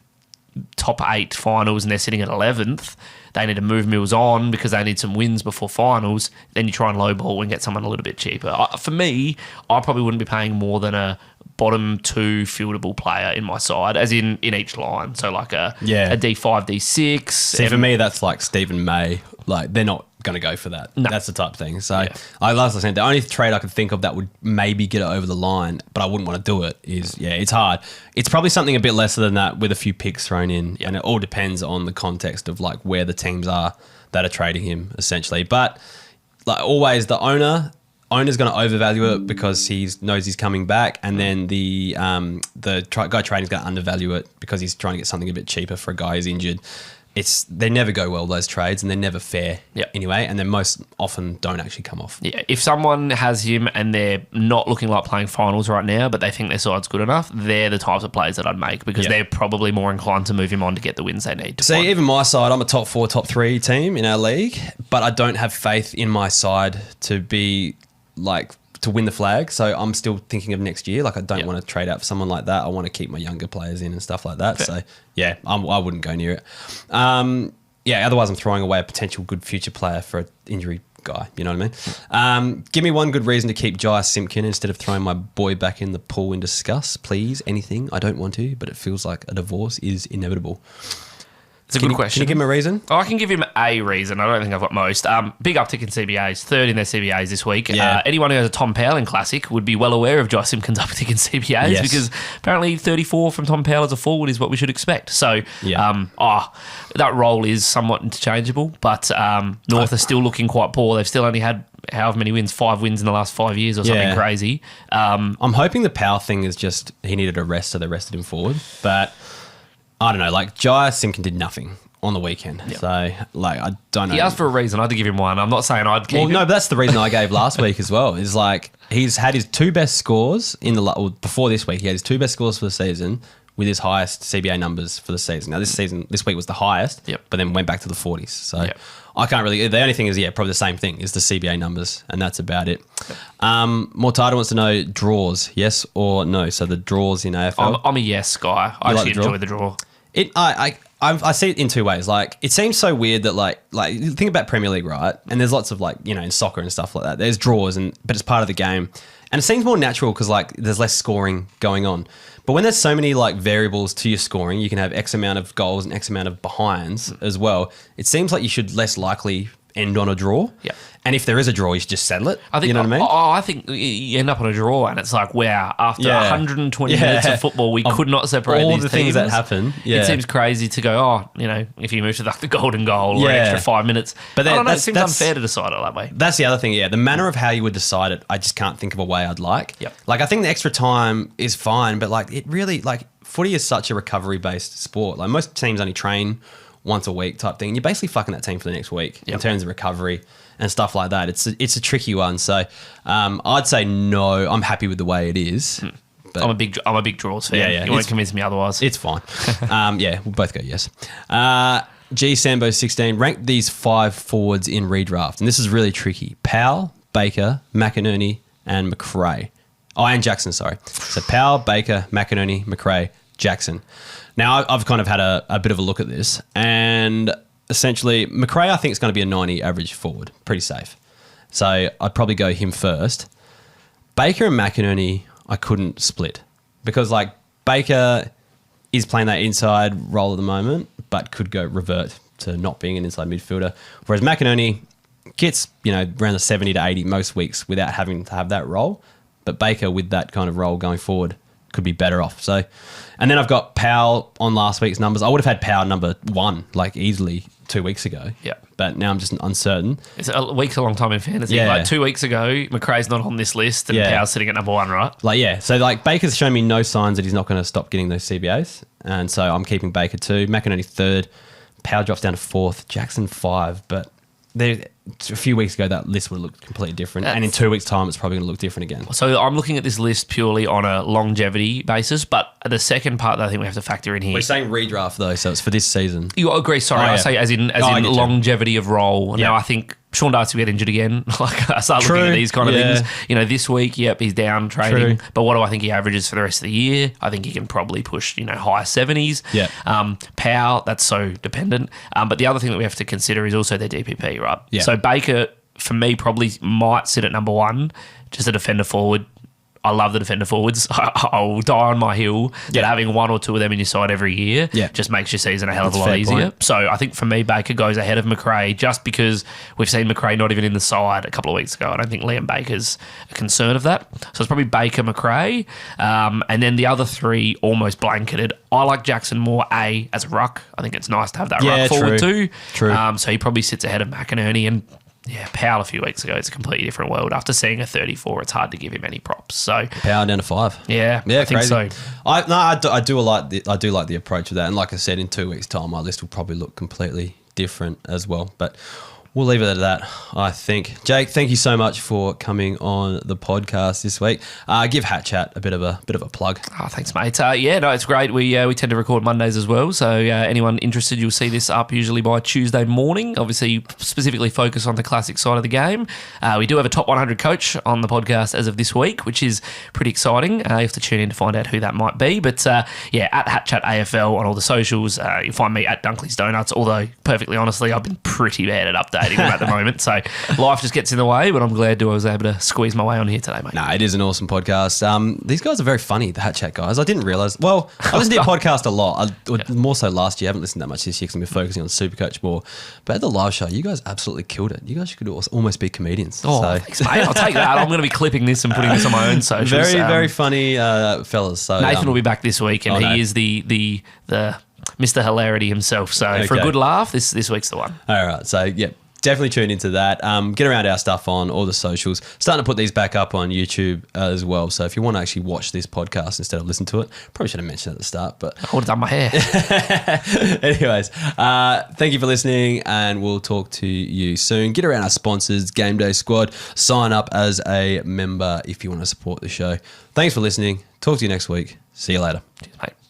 top 8 finals and they're sitting at 11th, they need to move Mills on because they need some wins before finals, then you try and lowball and get someone a little bit cheaper. For me, I probably wouldn't be paying more than a bottom 2 fieldable player in my side, as in each line. So like a D5, D6. See, for me, that's like Stephen May. Like, they're not going to go for that. No. That's the type of thing. So, like I said, the only trade I could think of that would maybe get it over the line, but I wouldn't want to do it is, it's hard. It's probably something a bit lesser than that with a few picks thrown in, and it all depends on the context of like where the teams are that are trading him, essentially. But like always, the owner's going to overvalue it because he knows he's coming back, and then the guy trading is going to undervalue it because he's trying to get something a bit cheaper for a guy who's injured. They never go well, those trades, and they're never fair anyway, and they most often don't actually come off. Yeah, if someone has him and they're not looking like playing finals right now, but they think their side's good enough, they're the types of players that I'd make because they're probably more inclined to move him on to get the wins they need. See, even my side, I'm a top 4, top 3 team in our league, but I don't have faith in my side to be like to win the flag. So I'm still thinking of next year. Like I don't want to trade out for someone like that. I want to keep my younger players in and stuff like that. Fair. So I wouldn't go near it. Otherwise I'm throwing away a potential good future player for an injury guy. You know what I mean? Give me one good reason to keep Jai Simpkin instead of throwing my boy back in the pool in disgust. Please, anything. I don't want to, but it feels like a divorce is inevitable. It's a good question. Can you give him a reason? I can give him a reason. I don't think I've got most. Big uptick in CBAs, 3rd in their CBAs this week. Yeah. Anyone who has a Tom Powell in Classic would be well aware of Jai Simpkin's uptick in CBAs because apparently 34 from Tom Powell as a forward is what we should expect. So that role is somewhat interchangeable, but North are still looking quite poor. They've still only had however many wins, 5 wins in the last 5 years or something crazy. I'm hoping the Powell thing is just he needed a rest, so they rested him forward, but I don't know, like Jai Simpkin did nothing on the weekend. Yep. So, like, I don't know. He asked for a reason. I had to give him one. I'm not saying I'd keep him. No, but that's the reason I gave last week as well. Is like, he's had his 2 best scores before this week. He had his 2 best scores for the season with his highest CBA numbers for the season. Now, this week was the highest, but then went back to the 40s. So I can't really. The only thing is, probably the same thing is the CBA numbers, and that's about it. Mortada wants to know draws, yes or no. So the draws in AFL. I'm a yes guy. I actually enjoy the draw. I see it in two ways. Like, it seems so weird that like think about Premier League, right? And there's lots of in soccer and stuff like that. There's draws, but it's part of the game, and it seems more natural because there's less scoring going on. But when there's so many variables to your scoring, you can have X amount of goals and X amount of behinds as well. It seems like you should less likely end on a draw. Yeah. And if there is a draw, you should just settle it. I think, you know what I mean? I think you end up on a draw and it's like, wow, after 120 minutes of football, we could not separate all these the things that happen. Yeah. It seems crazy to go, if you move to the golden goal or an extra 5 minutes. But I don't know, it seems unfair to decide it that way. That's the other thing, The manner of how you would decide it, I just can't think of a way I'd like. Yep. I think the extra time is fine, but it really, footy is such a recovery-based sport. Most teams only train once a week type thing. You're basically fucking that team for the next week in terms of recovery and stuff like that. It's a tricky one. So I'd say no. I'm happy with the way it is. But I'm a big draws fan. Yeah. You won't convince me otherwise. It's fine. We'll both go yes. G Sambo 16. Rank these 5 forwards in redraft, and this is really tricky. Powell, Baker, McInerney, and McRae. Oh, and Jackson. Sorry. So Powell, Baker, McInerney, McRae, Jackson. Now, I've kind of had a bit of a look at this, and essentially, McRae, I think, is going to be a 90 average forward. Pretty safe. So I'd probably go him first. Baker and McInerney, I couldn't split because, Baker is playing that inside role at the moment, but could go revert to not being an inside midfielder. Whereas McInerney gets, around the 70 to 80 most weeks without having to have that role. But Baker, with that kind of role going forward, could be better off. So, and then I've got Powell on last week's numbers. I would have had Powell number 1 easily 2 weeks ago. Yeah. But now I'm just uncertain. It's a week's a long time in fantasy. Yeah. 2 weeks ago, McRae's not on this list and Powell's sitting at number 1, right? So Baker's shown me no signs that he's not going to stop getting those CBAs. And so I'm keeping Baker 2, McInerney 3rd, Powell drops down to 4th, Jackson 5. But a few weeks ago, that list would have looked completely different. And in 2 weeks' time, it's probably going to look different again. So I'm looking at this list purely on a longevity basis, but the second part that I think we have to factor in here. We're saying redraft, though, so it's for this season. You agree? Sorry, I say as in longevity of role. Yeah. Now, I think Sean Darcy will get injured again. I start looking at these kind of things. This week, he's down training. But what do I think he averages for the rest of the year? I think he can probably push, high 70s. Yeah. Powell, that's so dependent. But the other thing that we have to consider is also their DPP, right? Yeah. So Baker, for me, probably might sit at number 1, just a defender forward. I love the defender forwards. I'll die on my hill that having 1 or 2 of them in your side every year just makes your season a hell of a lot easier. Point. So I think for me, Baker goes ahead of McRae just because we've seen McRae not even in the side a couple of weeks ago. I don't think Liam Baker's a concern of that. So it's probably Baker, McRae. And then the other 3 almost blanketed. I like Jackson more, as a ruck. I think it's nice to have that ruck forward too. True. So he probably sits ahead of McInerney and Powell a few weeks ago, it's a completely different world. After seeing a 34, it's hard to give him any props. So Powell down to 5. Yeah, I think so. I do like the approach of that. And like I said, in 2 weeks' time, my list will probably look completely different as well. But we'll leave it at that, I think. Jake, thank you so much for coming on the podcast this week. Give Hat Chat a bit of a plug. Oh, thanks, mate. It's great. We tend to record Mondays as well. So anyone interested, you'll see this up usually by Tuesday morning. Obviously, specifically focus on the classic side of the game. We do have a top 100 coach on the podcast as of this week, which is pretty exciting. You have to tune in to find out who that might be. But at Hat Chat AFL on all the socials. You'll find me at Dunkley's Donuts. Although, perfectly honestly, I've been pretty bad at updating them at the moment, so life just gets in the way, but I'm glad I was able to squeeze my way on here today, mate. No, it is an awesome podcast. These guys are very funny, the Hat Chat guys. I didn't realise. Well, I listened to your podcast a lot. More so last year. I haven't listened that much this year because I've been focusing on Supercoach more. But at the live show, you guys absolutely killed it. You guys could almost be comedians. Oh, thanks, mate. I'll take that. I'm going to be clipping this and putting this on my own socials. Very, very funny fellas. So Nathan will be back this week, and he is the Mr. Hilarity himself. So for a good laugh, this week's the one. All right. So, definitely tune into that. Get around our stuff on all the socials. Starting to put these back up on YouTube as well. So if you want to actually watch this podcast instead of listen to it, probably should have mentioned at the start. But I would have done my hair. Anyways, thank you for listening, and we'll talk to you soon. Get around our sponsors, Game Day Squad. Sign up as a member if you want to support the show. Thanks for listening. Talk to you next week. See you later. Cheers, mate.